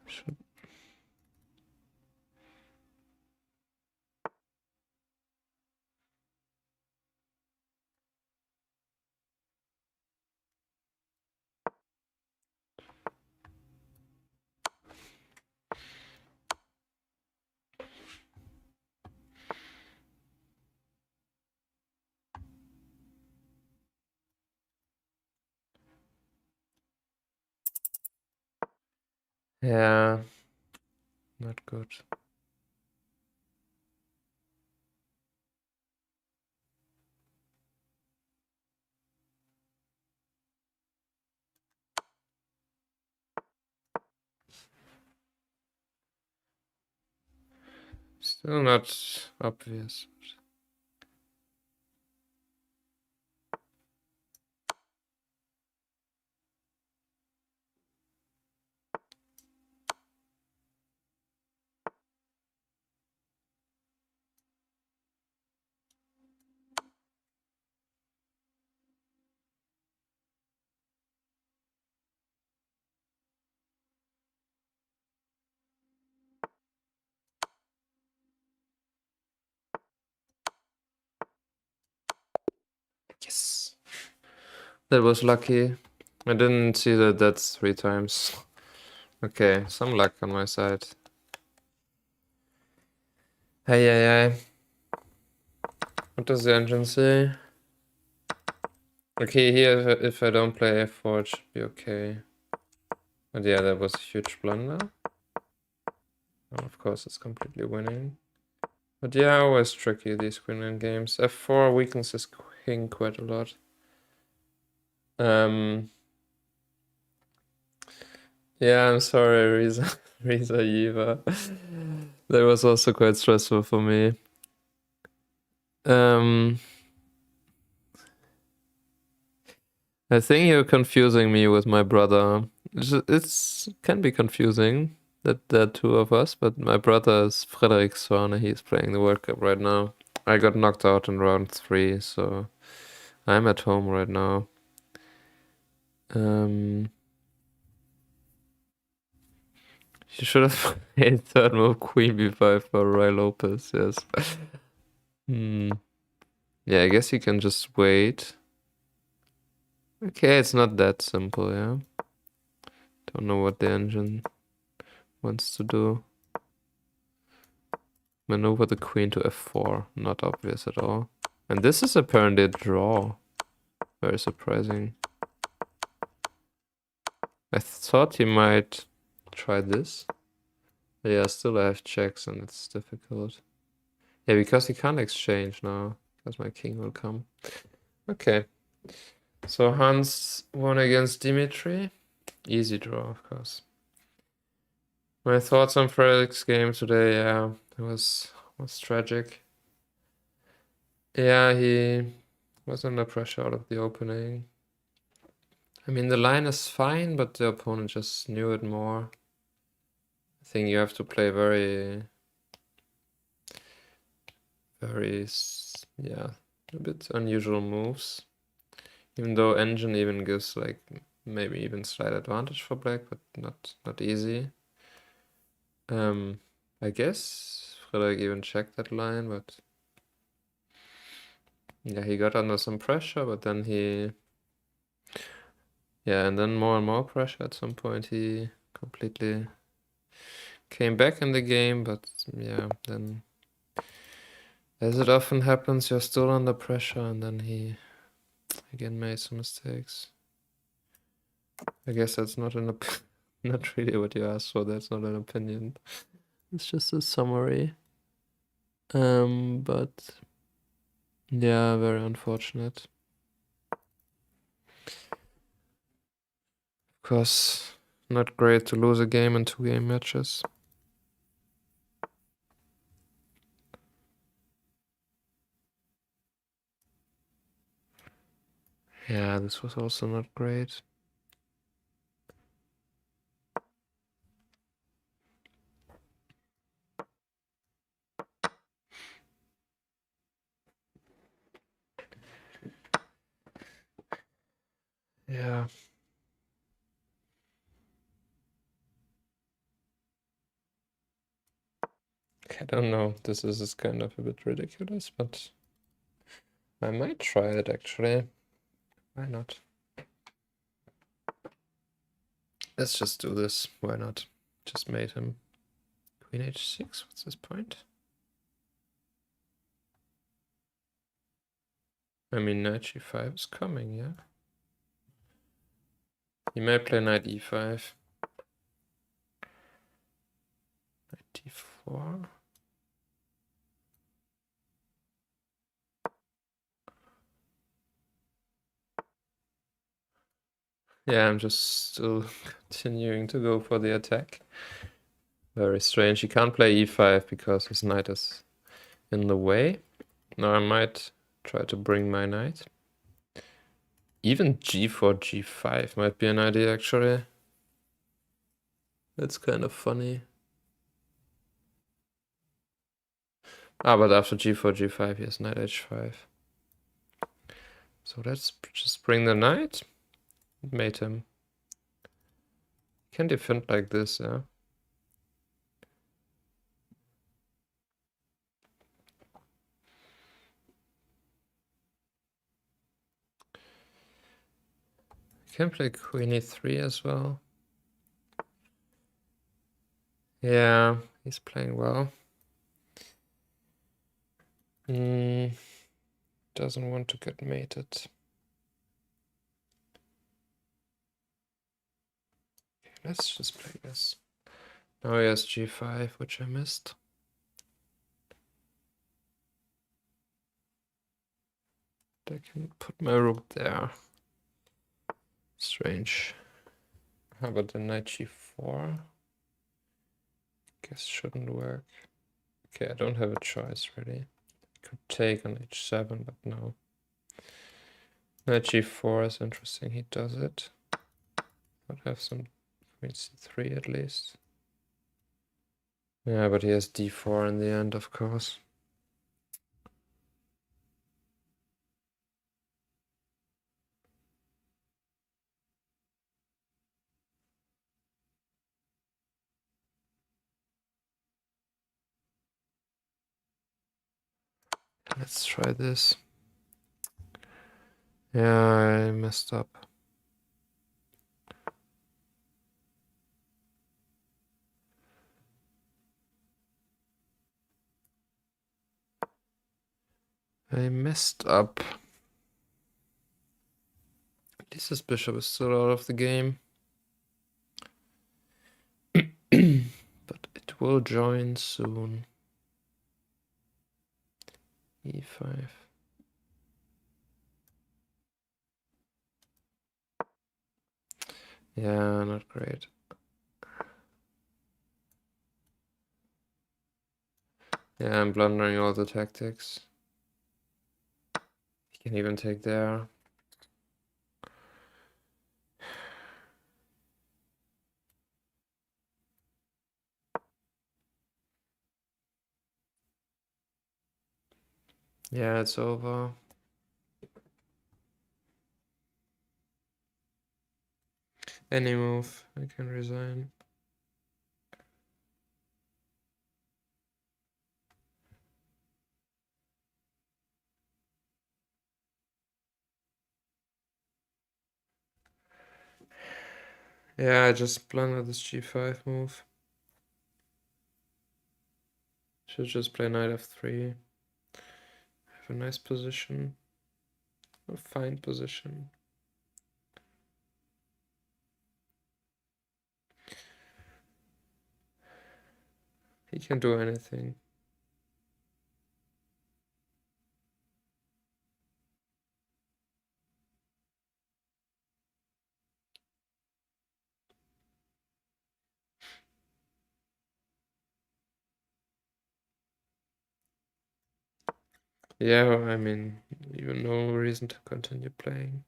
Should... Yeah, not good. Still not obvious. Yes. That was lucky. I didn't see that that's 3 times. Okay, some luck on my side. Hey. What does the engine say? Okay, here if I don't play f4 it should be okay. But yeah, that was a huge blunder. And of course it's completely winning. But yeah, always tricky these queen games. f4 weakens his king quite a lot. Yeah, I'm sorry, Riza Yiva. That was also quite stressful for me. I think you're confusing me with my brother. It's can be confusing that there are two of us, but my brother is Frederik Svane. He's playing the World Cup right now. I got knocked out in round 3, so I'm at home right now. You should have played third move Queen B5 for Roy Lopez, yes. Yeah, I guess you can just wait. Okay, it's not that simple, yeah. Don't know what the engine wants to do. Maneuver the queen to f4. Not obvious at all. And this is apparently a draw. Very surprising. I thought he might try this. But yeah, still I have checks and it's difficult. Yeah, because he can't exchange now. Because my king will come. Okay. So Hans won against Dimitri. Easy draw, of course. My thoughts on Frederick's game today, yeah, it was tragic. Yeah, he was under pressure out of the opening. I mean, the line is fine, but the opponent just knew it more. I think you have to play very, yeah, a bit unusual moves. Even though engine even gives like maybe even slight advantage for black, but not easy. I guess Frederick even checked that line, but yeah, he got under some pressure, but then and then more and more pressure. At some point, he completely came back in the game, but yeah, then as it often happens, you're still under pressure, and then he again made some mistakes. I guess that's not not really what you asked for. That's not an opinion. It's just a summary. But yeah, very unfortunate. Of course, not great to lose a game in 2 game matches. Yeah, this was also not great. Yeah. I don't know. This is kind of a bit ridiculous, but I might try it actually. Why not? Let's just do this. Why not? Just made him Queen h6. What's his point? I mean, knight g5 is coming, yeah? He might play knight e5. Knight d4. Yeah, I'm just still continuing to go for the attack. Very strange. He can't play e5 because his knight is in the way. Now I might try to bring my knight. Even g4, g5 might be an idea, actually. That's kind of funny. Ah, but after g4, g5, he has knight h5. So let's just bring the knight. Mate him. He can defend like this, yeah. He can play queen e3 as well. Yeah, he's playing well. Doesn't want to get mated. Okay, let's just play this. Now he has g5, which I missed. I can put my rook there. Strange. How about the knight g4? Guess shouldn't work. Okay, I don't have a choice really. Could take on h7, but no. Knight g4 is interesting, he does it. I'd have some queen c3 at least. Yeah, but he has d4 in the end, of course. Let's try this. Yeah, I messed up. I messed up. At least this bishop is still out of the game. But it will join soon. e5. Yeah, not great. Yeah, I'm blundering all the tactics. He can even take there. Yeah, it's over. Any move, I can resign. Yeah, I just blundered this g5 move. Should just play knight f3. Have a nice position. A fine position. He can do anything. Yeah, I mean, even no reason to continue playing.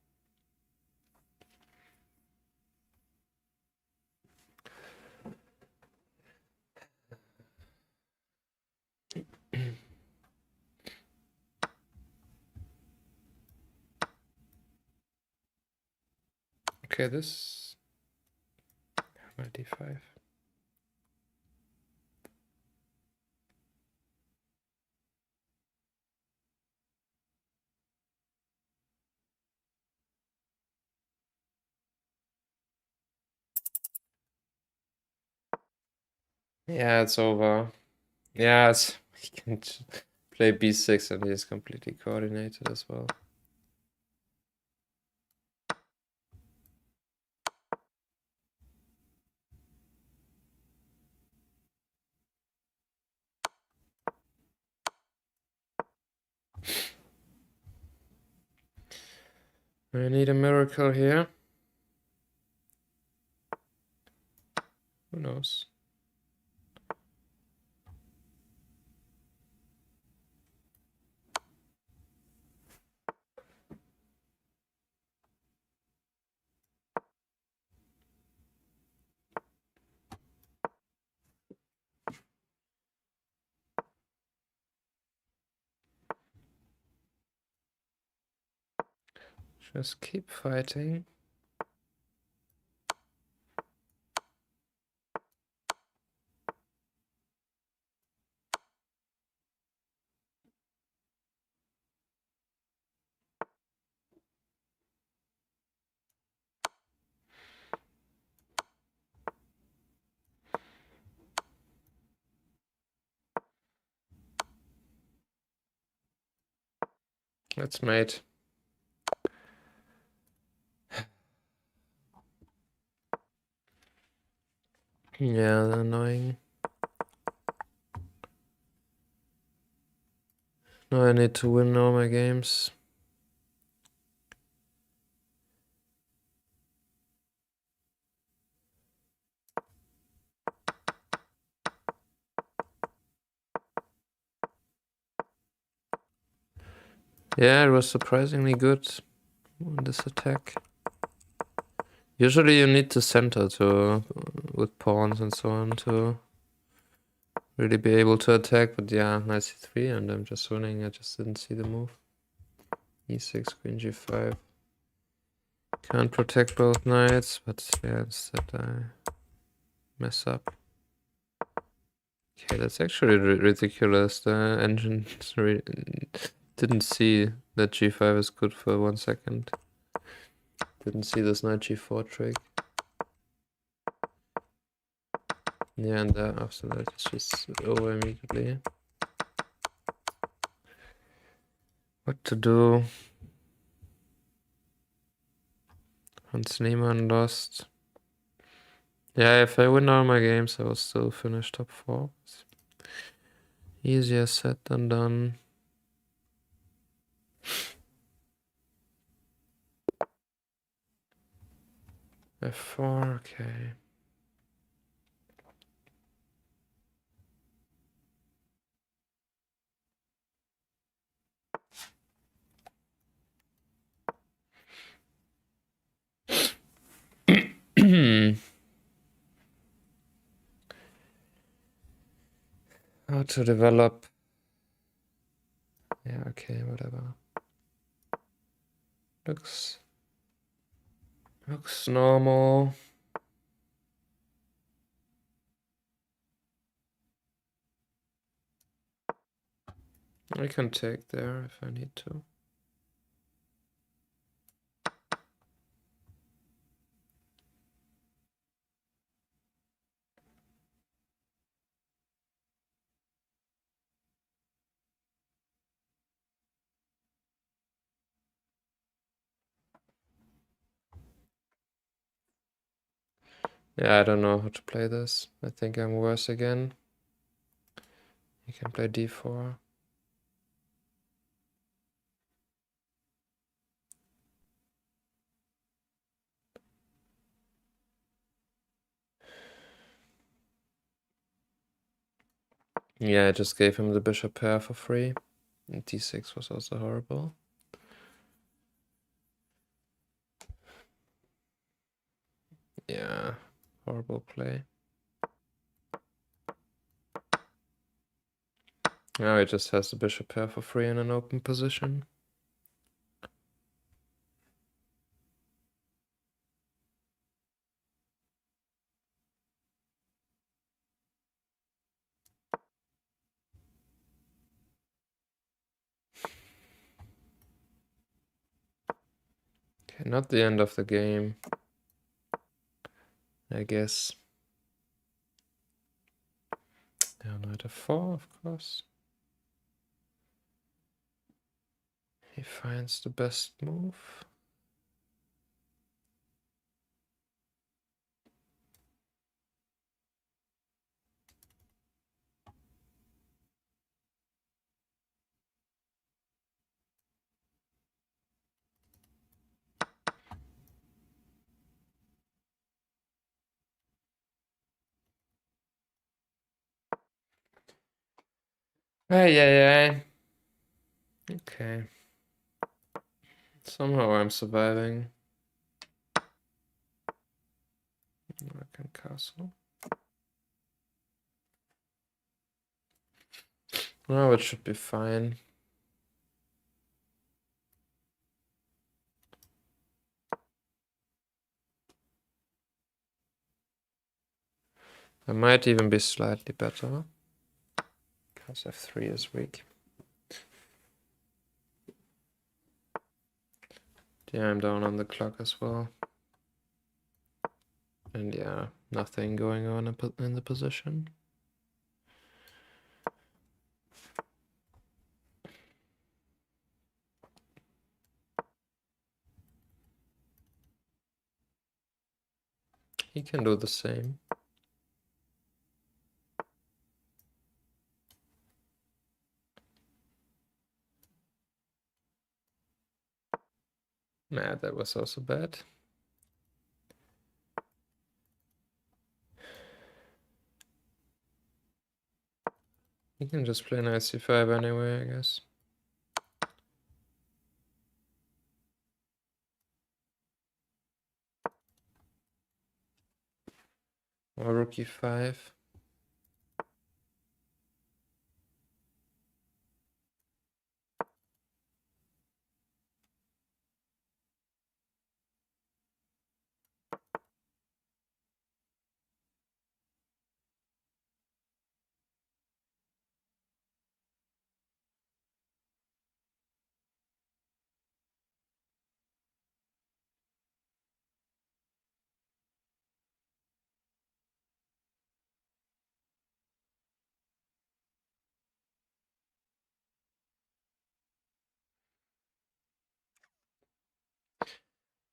Okay, this... My d5. Yeah, it's over. Yeah, he can play b6 and he's completely coordinated as well. We need a miracle here. Who knows? Just keep fighting. That's mate. Yeah, annoying. Now I need to win all my games. Yeah, it was surprisingly good on this attack. Usually you need to center to with pawns and so on to really be able to attack, but yeah, knight c3 and I'm just winning. I just didn't see the move. e6, queen g5. Can't protect both knights, but yeah, instead I mess up. Okay, that's actually ridiculous. The engine didn't see that g5 is good for 1 second. Didn't see this knight g4 trick. Yeah, and after that it's just over immediately. What to do? Once Niemann lost. Yeah, if I win all my games, I will still finish top 4. Easier said than done. f4, okay. How to develop. Yeah, okay, whatever. Looks normal. I can take there if I need to. Yeah, I don't know how to play this. I think I'm worse again. You can play d4. Yeah, I just gave him the bishop pair for free. And d6 was also horrible. Yeah, horrible play. Now he just has the bishop pair for free in an open position. Okay, not the end of the game, I guess. Yeah, knight f4, of course. He finds the best move. Ay, ay, ay. Okay. Somehow I'm surviving. American castle. Oh, it should be fine. I might even be slightly better. Because f3 is weak. Yeah, I'm down on the clock as well. And yeah, nothing going on in the position. He can do the same. Nah, that was also bad. He can just play knight c5 anyway, I guess. Or rook e5.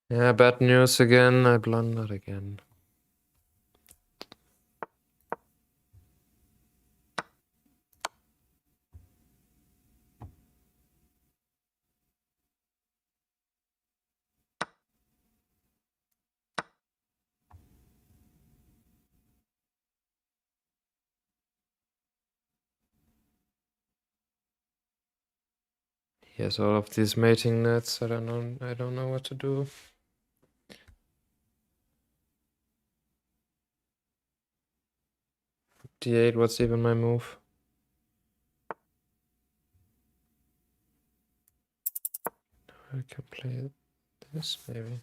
Yeah, bad news again. I blundered again. He has all of these mating nets. I don't know what to do. d8, what's even my move? I can play this maybe.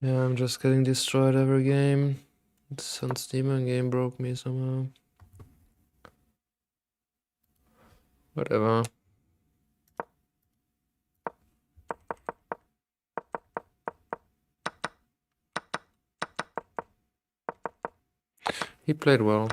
Yeah, I'm just getting destroyed every game. This Niemann game broke me somehow. Whatever. He played well.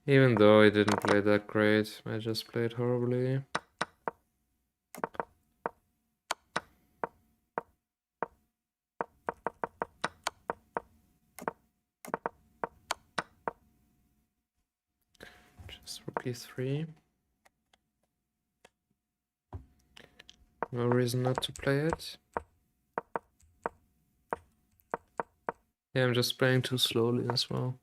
Even though I didn't play that great, I just played horribly. Rook e3. No reason not to play it. Yeah, I'm just playing too slowly as well.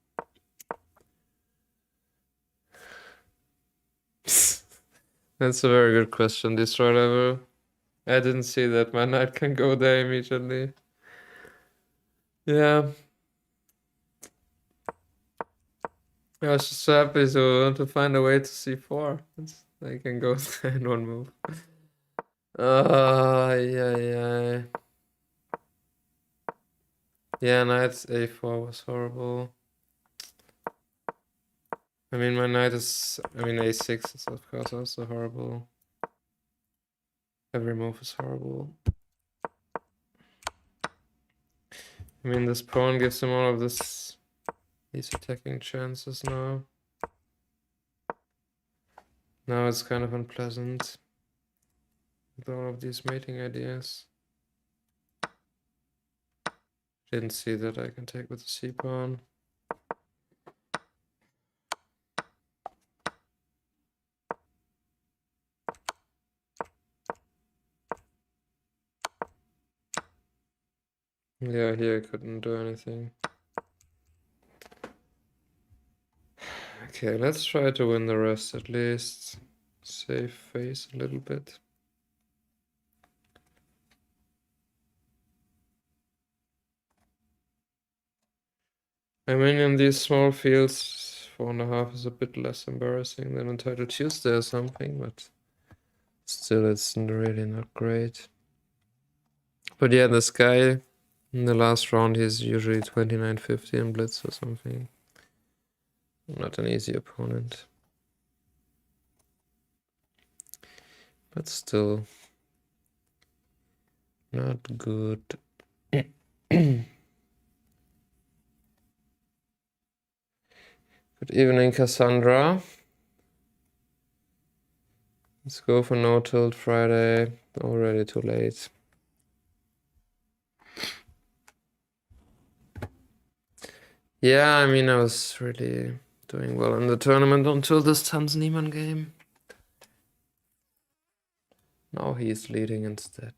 That's a very good question, Destroy level. I didn't see that my knight can go there immediately. Yeah. I was just so happy to find a way to c4. I can go there in one move. Yeah. Yeah, knight a4 was horrible. I mean, my knight is... I mean, a6 is of course also horrible. Every move is horrible. I mean, this pawn gives him all of these attacking chances now. Now it's kind of unpleasant with all of these mating ideas. Didn't see that I can take with the c-pawn. Yeah, here I couldn't do anything. Okay, let's try to win the rest at least. Save face a little bit. I mean, in these small fields, 4.5 is a bit less embarrassing than on Title Tuesday or something, but still it's really not great. But yeah, this guy in the last round, he's usually 29-50 in Blitz or something. Not an easy opponent. But still not good. Good evening, Cassandra. Let's go for no tilt Friday. Already too late. Yeah, I mean, I was really doing well in the tournament until this Tans Niemann game. Now he's leading instead.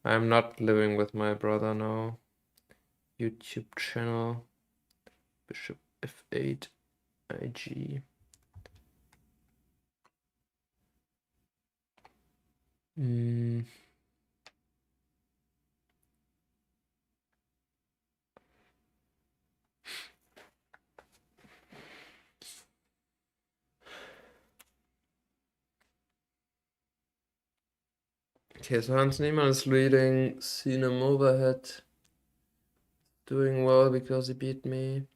I'm not living with my brother now. YouTube channel. Bishop f8 IG. Okay, so Hans Niemann is leading. Sinem overhead. Doing well because he beat me.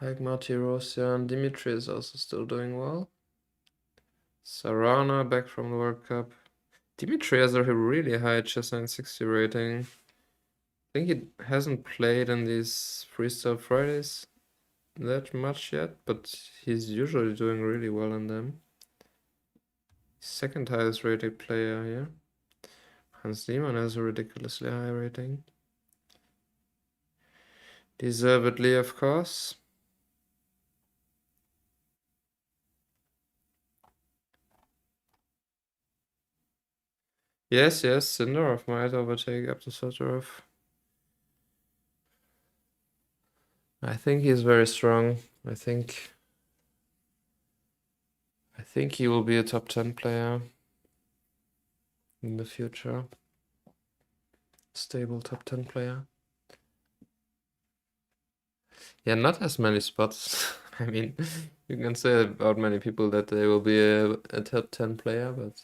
Like Martirosyan. Dimitri is also still doing well. Sarana back from the World Cup. Dimitri has a really high chess 960 rating. I think he hasn't played in these Freestyle Fridays that much yet, but he's usually doing really well in them. Second highest rated player here. Hans Niemann has a ridiculously high rating. Deservedly, of course. Yes, Sindarov might overtake Abdusattorov. I think he's very strong. I think he will be a top 10 player in the future. Stable top 10 player. Yeah, not as many spots. I mean, you can say about many people that they will be a top 10 player, but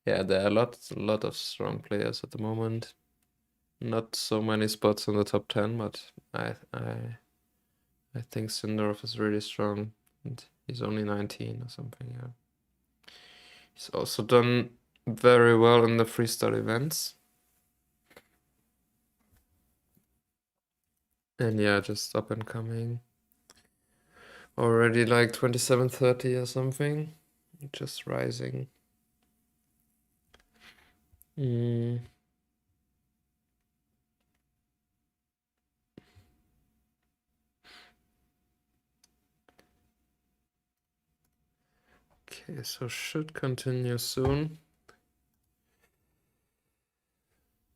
yeah, there are a lot of strong players at the moment. Not so many spots in the top 10, but I think Sindarov is really strong, and he's only 19 or something. Yeah, he's also done very well in the freestyle events. And yeah, just up and coming. Already like 27-30 or something. Just rising. Okay, so should continue soon.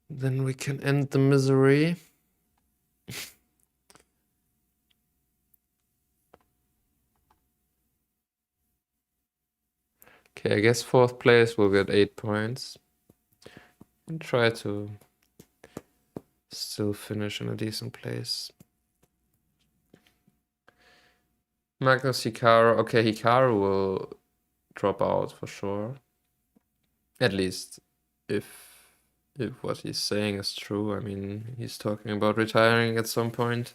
Then we can end the misery. Okay, I guess 4th place will get 8 points. And try to still finish in a decent place. Magnus Hikaru. Okay, Hikaru will drop out for sure. At least if what he's saying is true. I mean, he's talking about retiring at some point.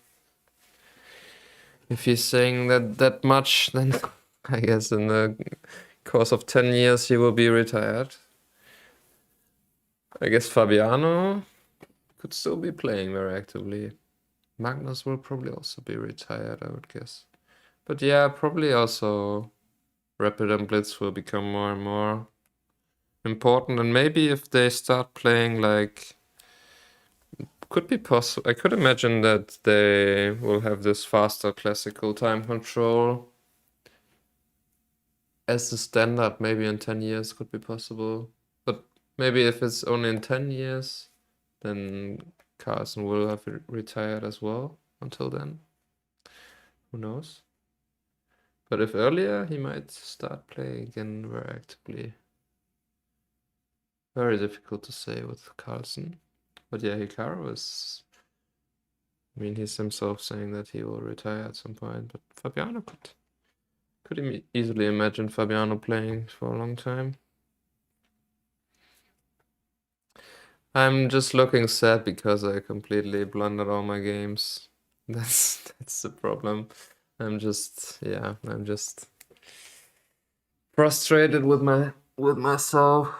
If he's saying that much, then I guess in the course of 10 years he will be retired. I guess Fabiano could still be playing very actively. Magnus will probably also be retired, I would guess. But yeah, probably also Rapid and Blitz will become more and more important. And maybe if they start playing like... Could be possible. I could imagine that they will have this faster classical time control as the standard. Maybe in 10 years could be possible. But maybe if it's only in 10 years, then Carson will have retired as well until then. Who knows? But if earlier, he might start playing again very actively. Very difficult to say with Carlsen. But yeah, Hikaru is... I mean, he's himself saying that he will retire at some point. But Fabiano could easily imagine Fabiano playing for a long time. I'm just looking sad because I completely blundered all my games. That's the problem. I'm just frustrated with myself.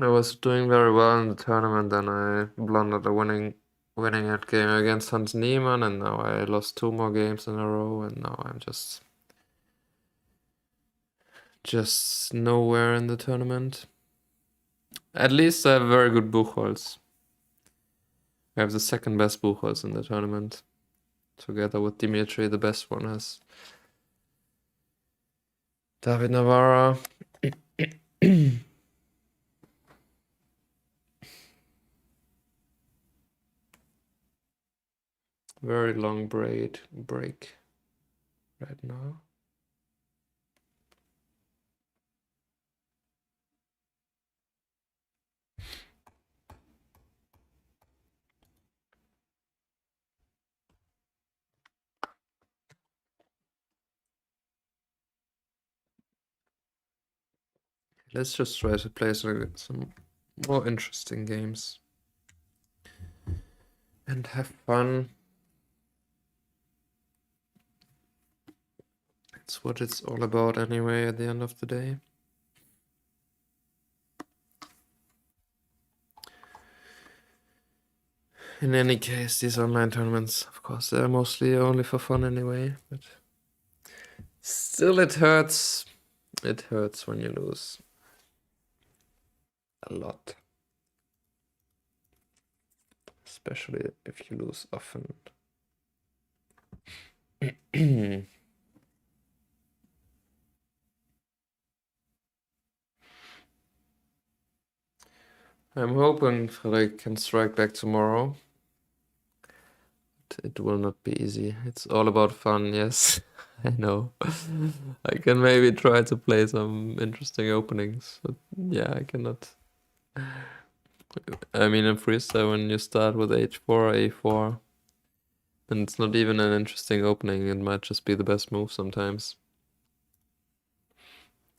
I was doing very well in the tournament, and I blundered a winning at game against Hans Niemann, and now I lost 2 more games in a row, and now I'm just nowhere in the tournament. At least I have very good Buchholz. I have the 2nd best Buchholz in the tournament. Together with Dimitri, the best one has David Navarra. Very long break right now. Let's just try to play some more interesting games and have fun. That's what it's all about anyway at the end of the day. In any case, these online tournaments, of course, they're mostly only for fun anyway, but still it hurts. It hurts when you lose. A lot. Especially if you lose often. I'm hoping Frederik can strike back tomorrow. It will not be easy. It's all about fun, yes. I know. I can maybe try to play some interesting openings, but yeah, I cannot. I mean, in freestyle, when you start with H4, A4, and it's not even an interesting opening, it might just be the best move sometimes.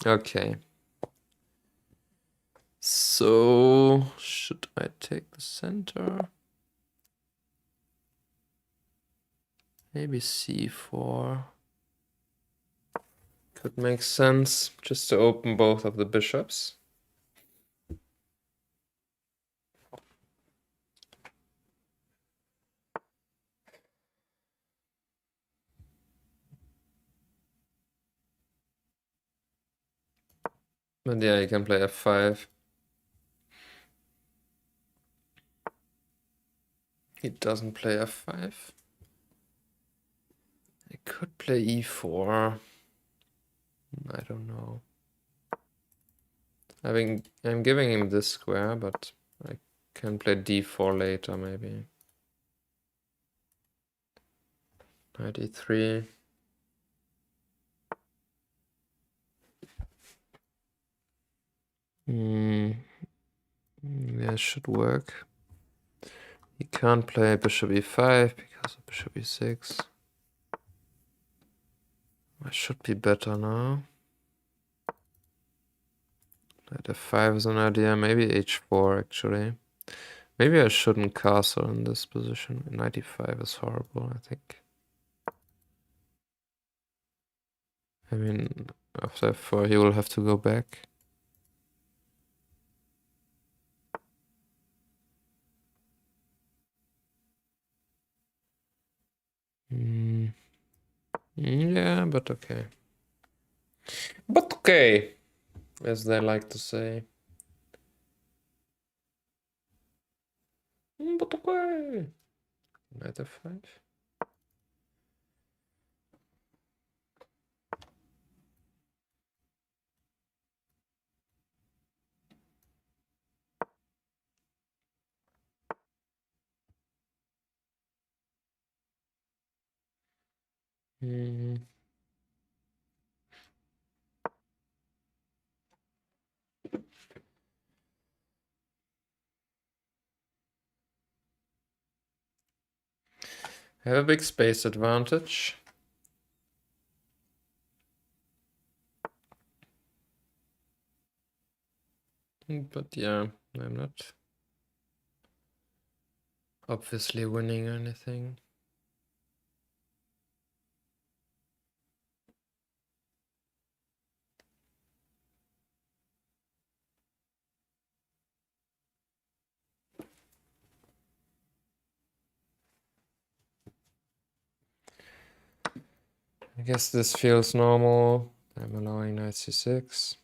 Okay. So, should I take the center? Maybe C4. Could make sense, just to open both of the bishops. But yeah, you can play F5. He doesn't play F5. I could play E4. I don't know. I'm giving him this square, but I can play d4 later, maybe. Knight e3. Yeah, should work. He can't play bishop e5 because of bishop e6. I should be better now. Knight f5 is an idea. Maybe h4 actually. Maybe I shouldn't castle in this position. Knight e5 is horrible, I think. I mean, after f4 he will have to go back. Yeah, but okay. But okay, as they like to say. But okay. Knight f5. I have a big space advantage. But yeah, I'm not obviously winning or anything. I guess this feels normal. I'm allowing knight c6.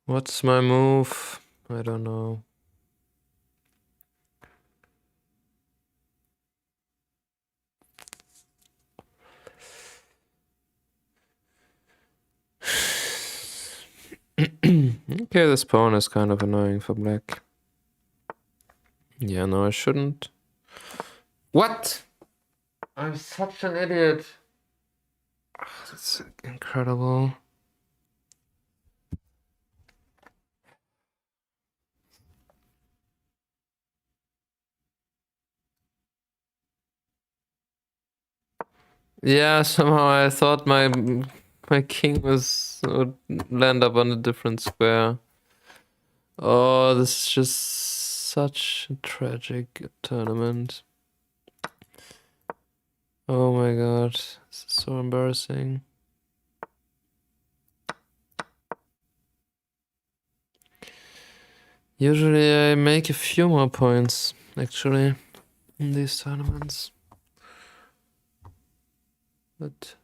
What's my move? I don't know. Okay, this pawn is kind of annoying for black. Yeah, no, I shouldn't. What? I'm such an idiot. That's incredible. Yeah, somehow I thought my king would land up on a different square. Oh, this is just such a tragic tournament. Oh my god, this is so embarrassing. Usually I make a few more points, actually, in these tournaments. But...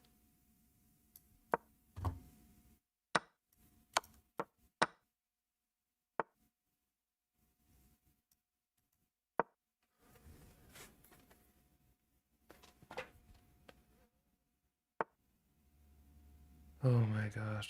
oh my god.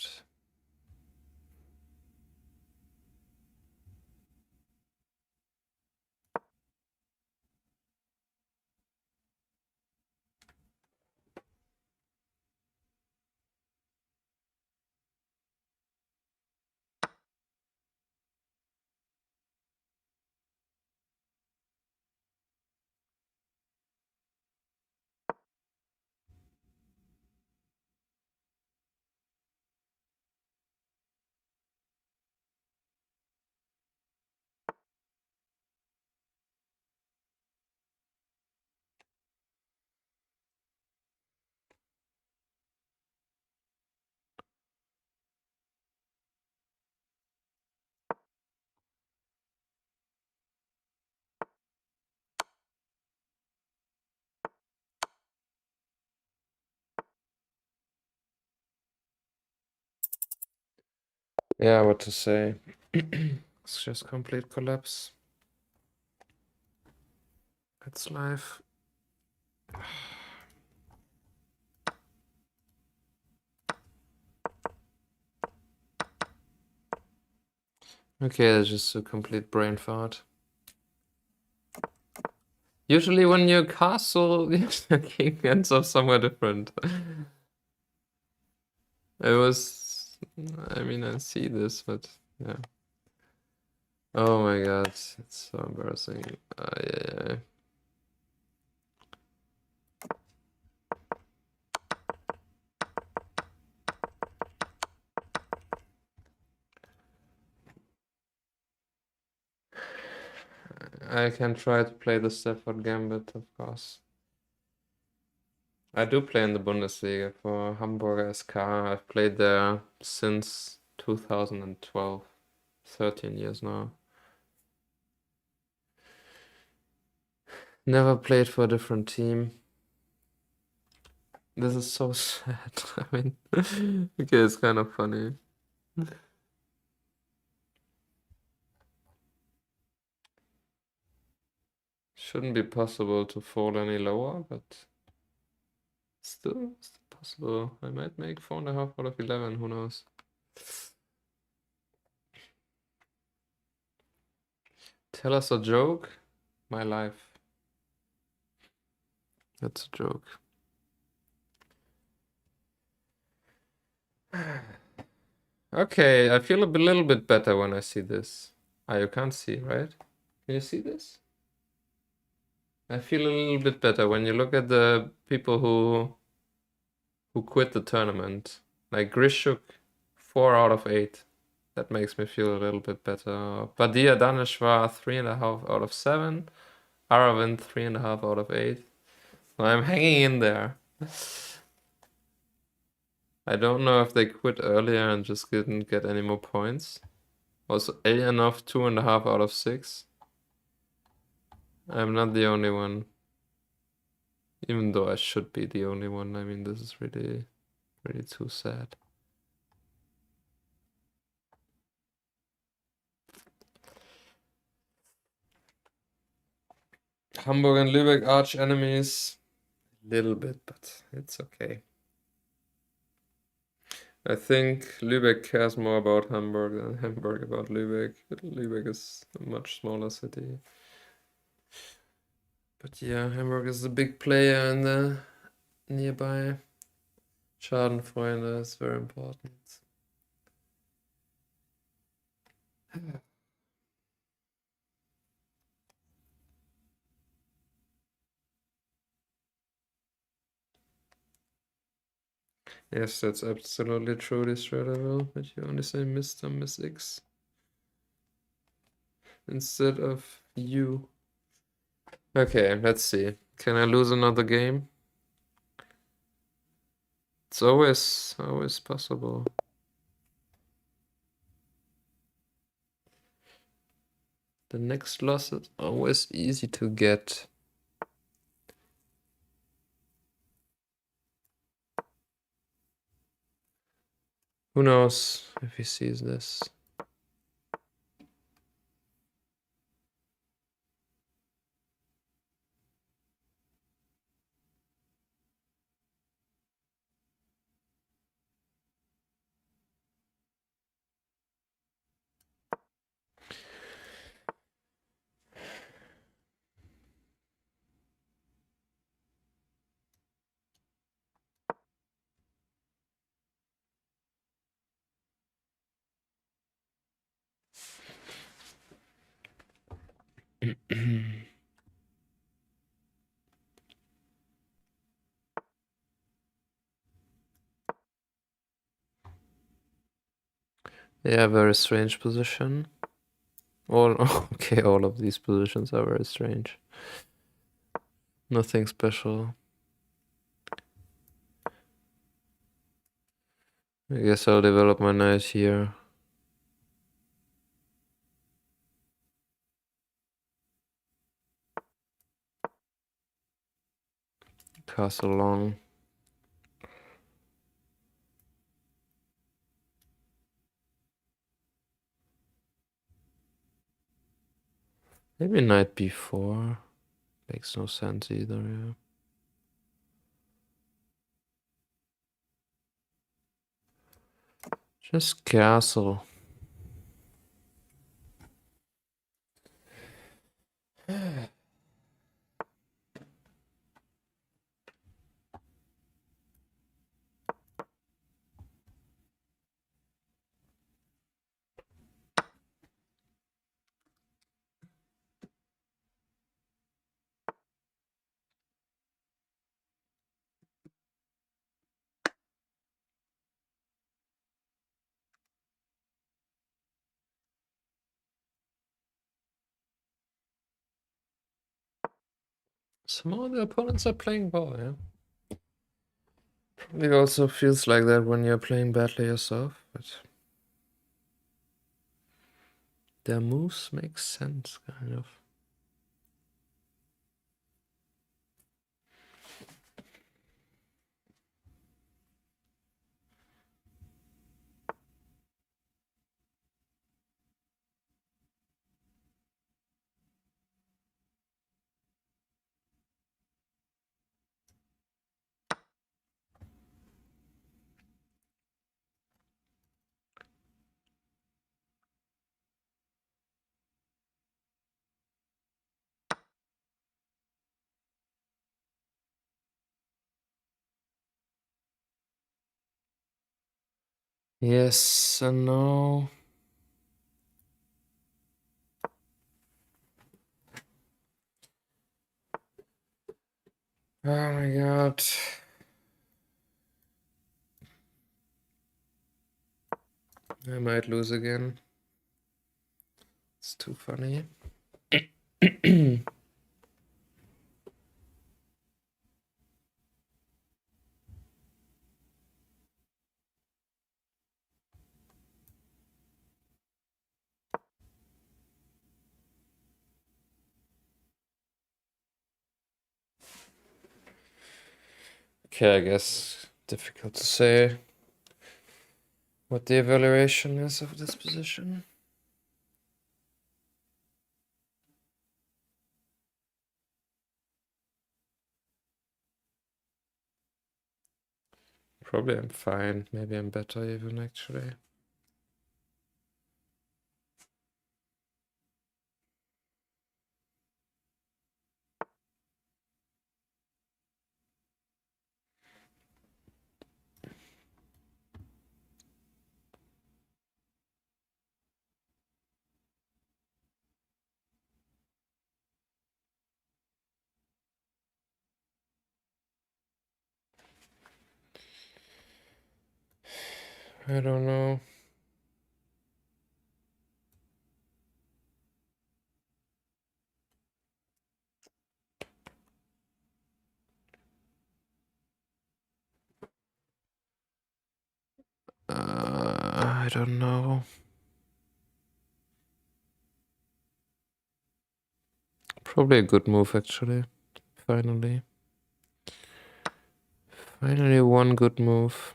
Yeah, what to say? It's just complete collapse. It's life. Okay, it's just a complete brain fart. Usually when you castle, the king ends up somewhere different. It was... I mean, I see this, but yeah. Oh my god, it's so embarrassing. Yeah. I can try to play the Stafford Gambit, of course. I do play in the Bundesliga for Hamburger SK. I've played there since 2012. 13 years now. Never played for a different team. This is so sad. I mean, okay, it's kind of funny. Shouldn't be possible to fall any lower, but still possible. I might make 4.5 out of 11, who knows? Tell us a joke? My life. That's a joke. Okay, I feel a little bit better when I see this. Ah, you can't see, right? Can you see this? I feel a little bit better when you look at the people who quit the tournament. Like Grishuk, 4 out of 8. That makes me feel a little bit better. Badia Daneshvar, 3.5 out of 7. Aravind, 3.5 out of 8. So I'm hanging in there. I don't know if they quit earlier and just didn't get any more points. Was Elyanov 2.5 out of 6? I'm not the only one. Even though I should be the only one. I mean, this is really, really too sad. Hamburg and Lübeck arch enemies. Little bit, but it's okay. I think Lübeck cares more about Hamburg than Hamburg about Lübeck. Lübeck is a much smaller city. But yeah, Hamburg is a big player in the nearby. Schadenfreude is very important. Yes, that's absolutely true, Distractable, but you only say Mr. Miss X instead of you. Okay, let's see. Can I lose another game? It's always possible. The next loss is always easy to get. Who knows if he sees this? Yeah, very strange position. All okay, all of these positions are very strange. Nothing special. I guess I'll develop my knight here. Castle long. Maybe knight b4. Makes no sense either, yeah. Just castle. Some of the opponents are playing well, yeah. Probably also feels like that when you're playing badly yourself, but their moves make sense, kind of. Yes and no. Oh my god. I might lose again. It's too funny. Okay, I guess difficult to say what the evaluation is of this position. Probably I'm fine. Maybe I'm better even, actually. I don't know. I don't know. Probably a good move, actually. Finally. Finally one good move.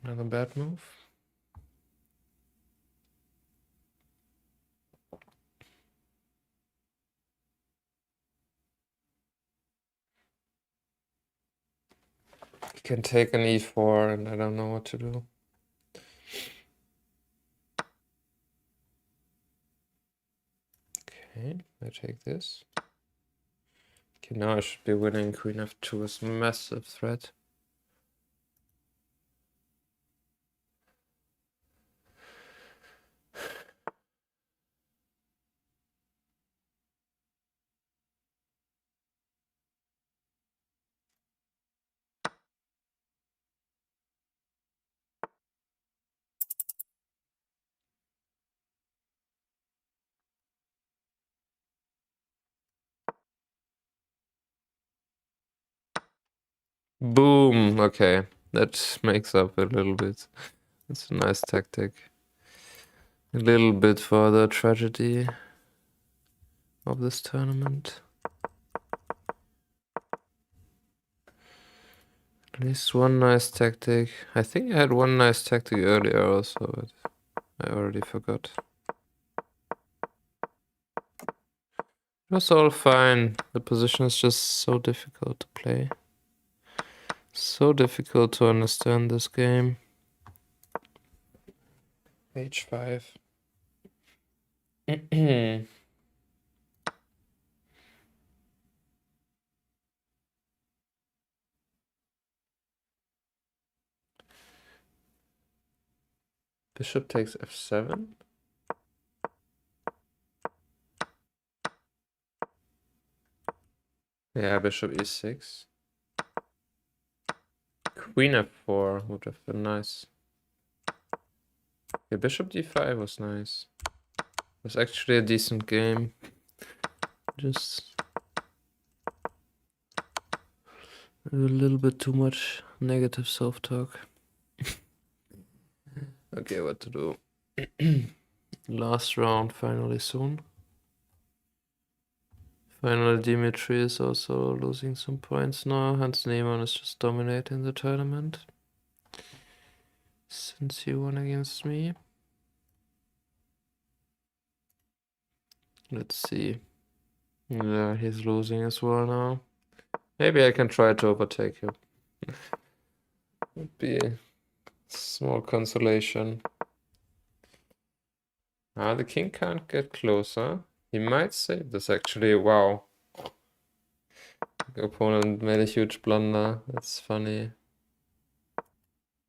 Another bad move. He can take an e4 and I don't know what to do. Okay, I take this. Okay, now I should be winning. Queen f2 is massive threat. Boom. Okay, that makes up a little bit. That's a nice tactic. A little bit for the tragedy of this tournament. At least one nice tactic. I think I had one nice tactic earlier also, but I already forgot. It was all fine. The position is just so difficult to play. So difficult to understand this game. H5. Bishop takes f7. Yeah, bishop e6. Queen f4 would have been nice. Yeah, bishop d5 was nice. It was actually a decent game. Just a little bit too much negative self-talk. Okay, what to do? Last round finally soon. Finally, Dimitri is also losing some points now. Hans Niemann is just dominating the tournament since he won against me. Let's see. Yeah, he's losing as well now. Maybe I can try to overtake him. Would be a small consolation. Ah, the king can't get closer. He might save this actually. Wow. The opponent made a huge blunder. That's funny.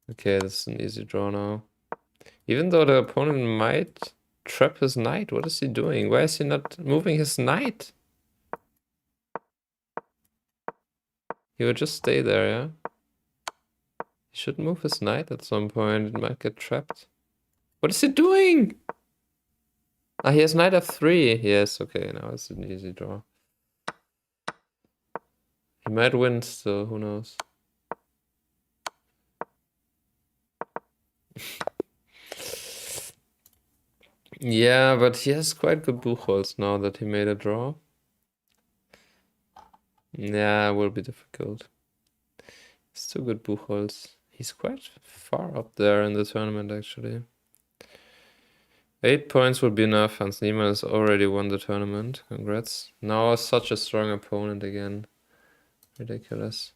Okay, this is an easy draw now. Even though the opponent might trap his knight. What is he doing? Why is he not moving his knight? He would just stay there, yeah? He should move his knight at some point. It might get trapped. What is he doing? Ah, he has knight f3. Yes, okay, now it's an easy draw. He might win still, who knows? Yeah, but he has quite good buchholz now that he made a draw. Yeah, it will be difficult. It's too good buchholz. He's quite far up there in the tournament, actually. 8 points would be enough. Hans Niemann has already won the tournament. Congrats. Now such a strong opponent again. Ridiculous.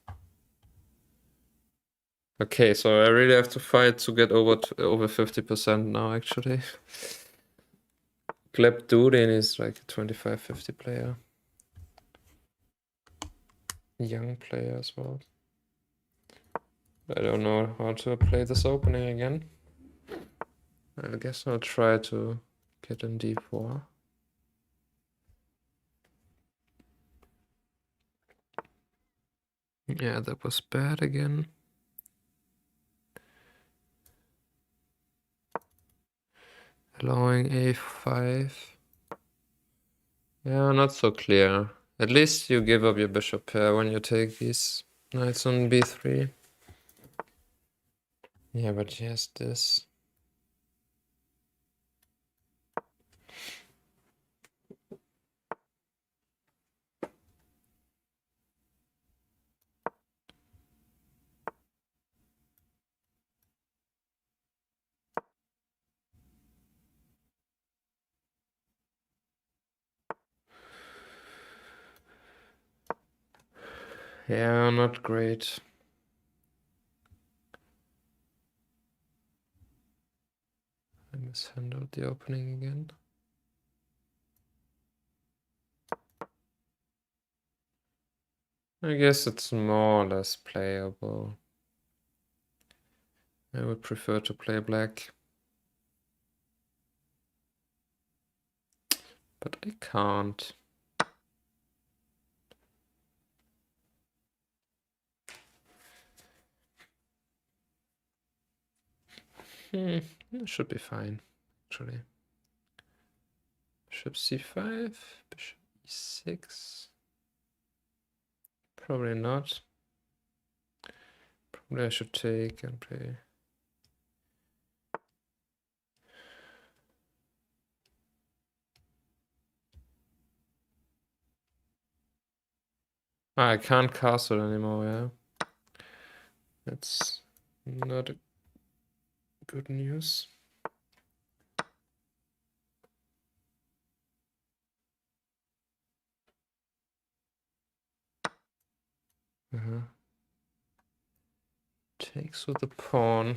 Okay, so I really have to fight to get over 50% now, actually. Gleb Durin is like a 25-50 player. Young player as well. I don't know how to play this opening again. I guess I'll try to get in d4. Yeah, that was bad again. Allowing a5. Yeah, not so clear. At least you give up your bishop pair when you take these knights on b3. Yeah, but he has this. Yeah, not great. I mishandled the opening again. I guess it's more or less playable. I would prefer to play black. But I can't. It should be fine, actually. Bishop c5, bishop e6. Probably not. Probably I should take and play. Ah, I can't castle anymore, yeah. That's not good news. Takes with the pawn.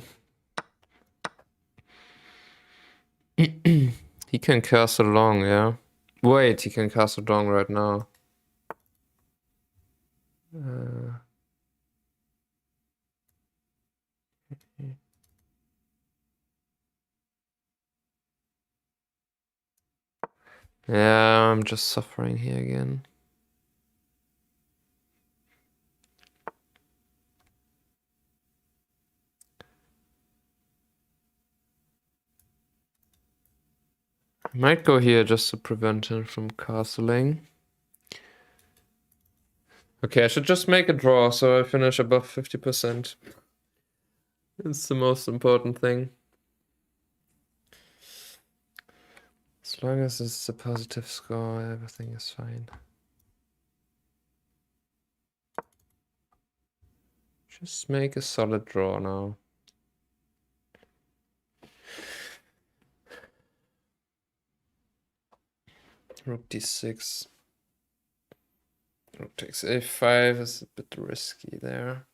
He can castle long, yeah. Wait, he can castle long right now. Yeah, I'm just suffering here again. I might go here just to prevent him from castling. Okay, I should just make a draw so I finish above 50%. It's the most important thing. As long as it's a positive score, everything is fine. Just make a solid draw now. Rook d6. Rook takes a5 is a bit risky there.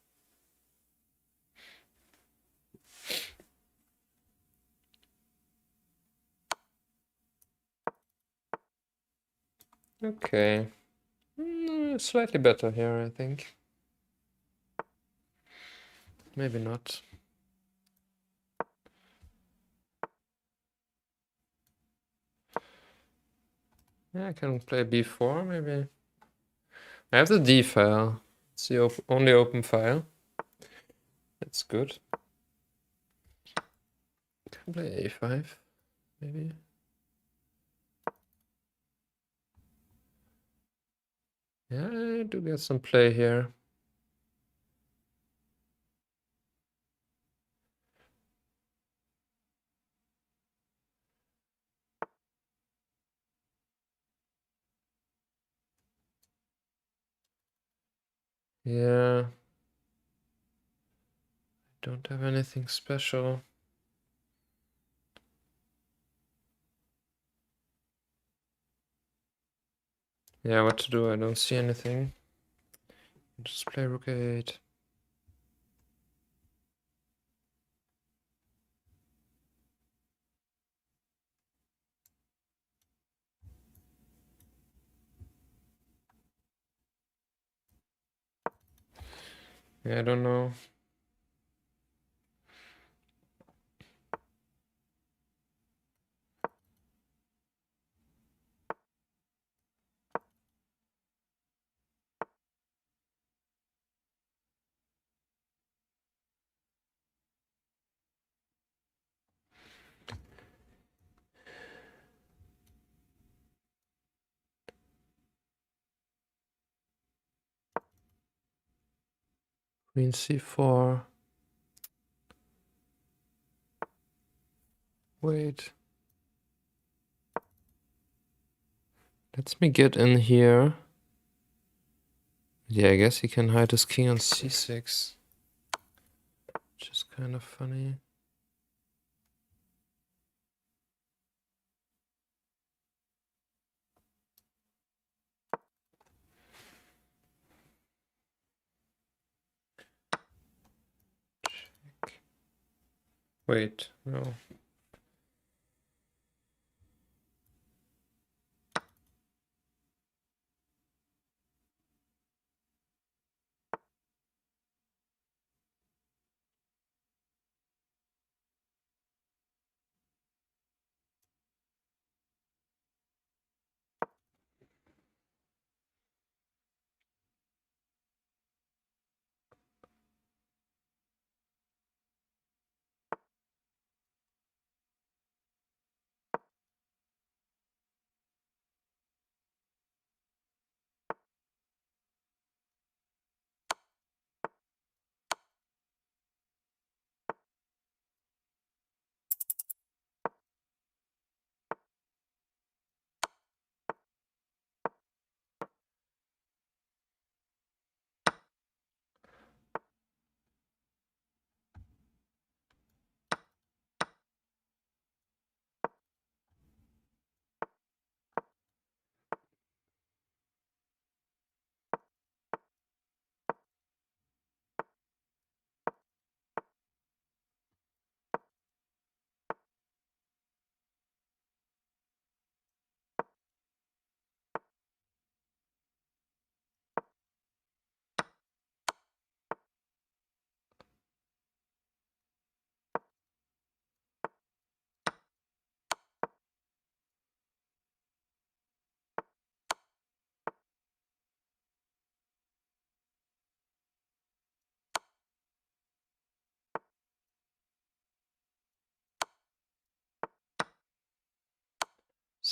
Okay. Slightly better here, I think. Maybe not. Yeah, I can play b4, maybe. I have the d file. It's the only open file. That's good. Can play a5, maybe. Yeah, I do get some play here. Yeah. Don't have anything special. Yeah, what to do? I don't see anything. Just play rook a8. Yeah, I don't know. Queen c4. Wait. Let me get in here. Yeah, I guess he can hide his king on c6. Which is kind of funny. Check. Wait, no.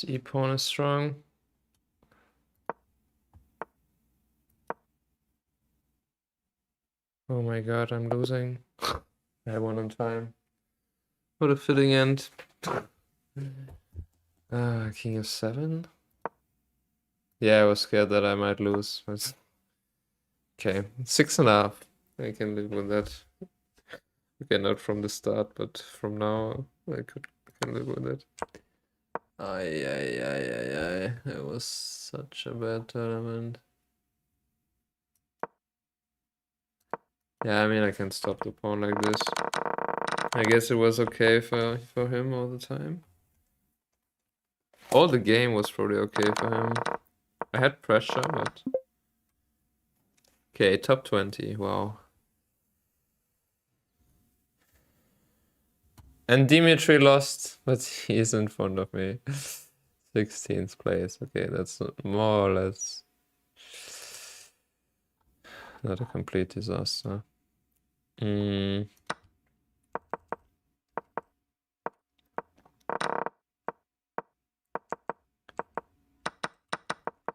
C pawn is strong. Oh my god, I'm losing. I won on time. What a fitting end. King of 7? Yeah, I was scared that I might lose. But... Okay, 6.5. I can live with that. Okay, not from the start, but from now I can live with it. Ay. It was such a bad tournament. Yeah, I mean, I can stop the pawn like this. I guess it was okay for him all the time. All the game was probably okay for him. I had pressure, but... Okay, top 20, wow. And Dimitri lost, but he is in front of me. 16th place, okay, that's more or less... Not a complete disaster.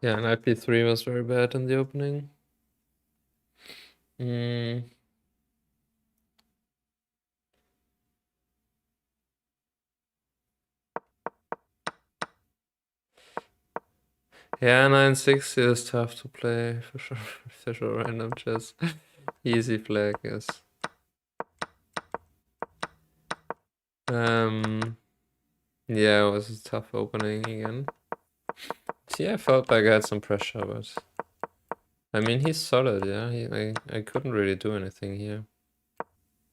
Yeah, knight b3 was very bad in the opening. Yeah, 960 is tough to play for sure. For sure, random chess. Easy flag, yes. Yeah, it was a tough opening again. Yeah, I felt like I had some pressure, but I mean, he's solid, yeah. I couldn't really do anything here.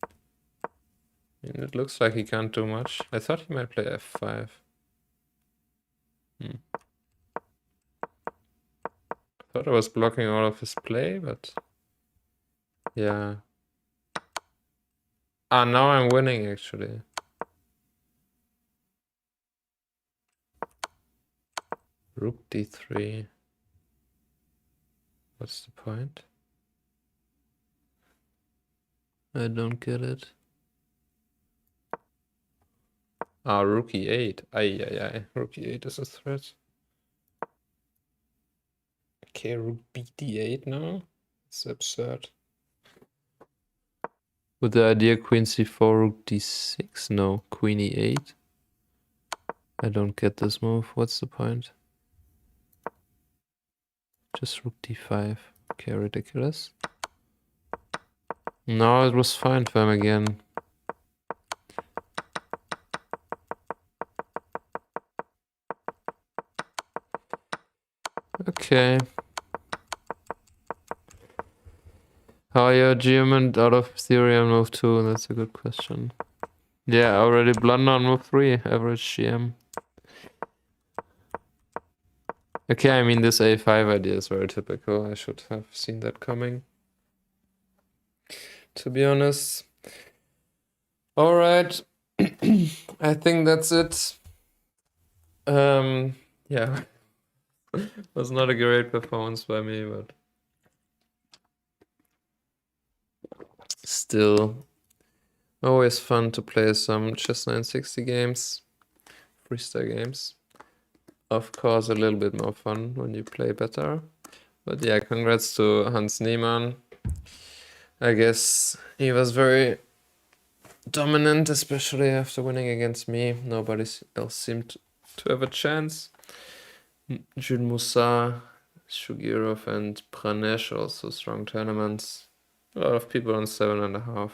I mean, it looks like he can't do much. I thought he might play f5. Thought I was blocking all of his play, but yeah. Ah, now I'm winning actually. Rook d3. What's the point? I don't get it. Ah, rook e8. Ay. Rook e8 is a threat. Okay, rook bd8 now. It's absurd. With the idea queen c4, rook d6? No, queen e8. I don't get this move. What's the point? Just rook d5. Okay, ridiculous. No, it was fine for him again. Okay. How are you GM out of theory on move 2? That's a good question. Yeah, already blunder on move 3, average GM. Okay, I mean, this a5 idea is very typical. I should have seen that coming, to be honest. All right. I think that's it. Yeah. Was not a great performance by me, but still always fun to play some chess 960 games, freestyle games. Of course, a little bit more fun when you play better. But yeah, congrats to Hans Niemann. I guess he was very dominant, especially after winning against me. Nobody else seemed to have a chance. Jude Musa, Shugirov, and Pranesh also strong tournaments. A lot of people on 7.5.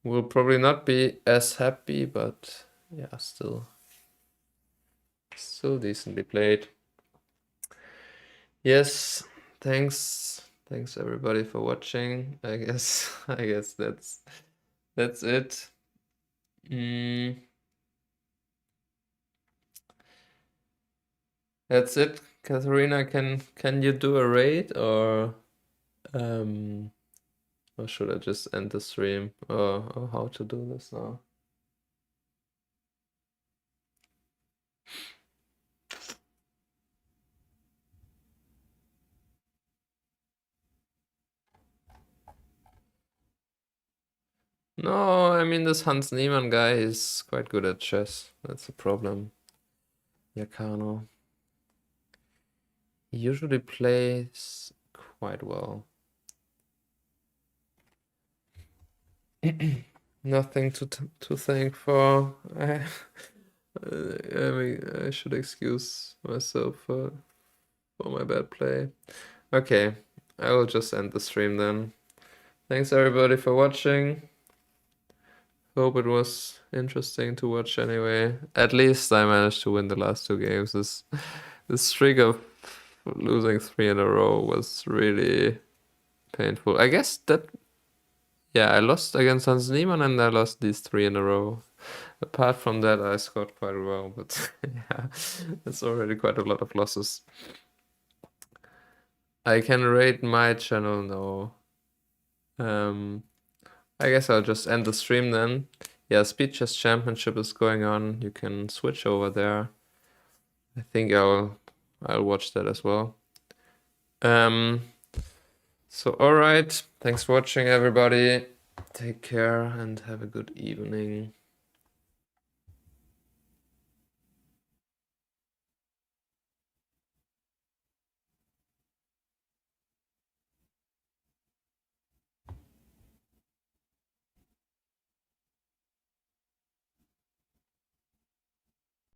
Will probably not be as happy, but yeah, still decently played. Yes, thanks everybody for watching. I guess that's it. That's it. Katharina, can you do a raid or should I just end the stream or how to do this now? No, I mean, this Hans Niemann guy is quite good at chess. That's the problem. Yakano. He usually plays quite well. Nothing to thank for. I mean, I should excuse myself for my bad play. Okay, I will just end the stream then. Thanks everybody for watching. Hope it was interesting to watch anyway. At least I managed to win the last 2 games. This streak of losing 3 in a row was really painful. I guess that, yeah, I lost against Hans Niemann and I lost these 3 in a row. Apart from that, I scored quite well, but yeah, it's already quite a lot of losses. I can rate my channel now. I guess I'll just end the stream then. Yeah, Speed Chess Championship is going on. You can switch over there. I think I'll watch that as well. So alright, thanks for watching everybody. Take care and have a good evening.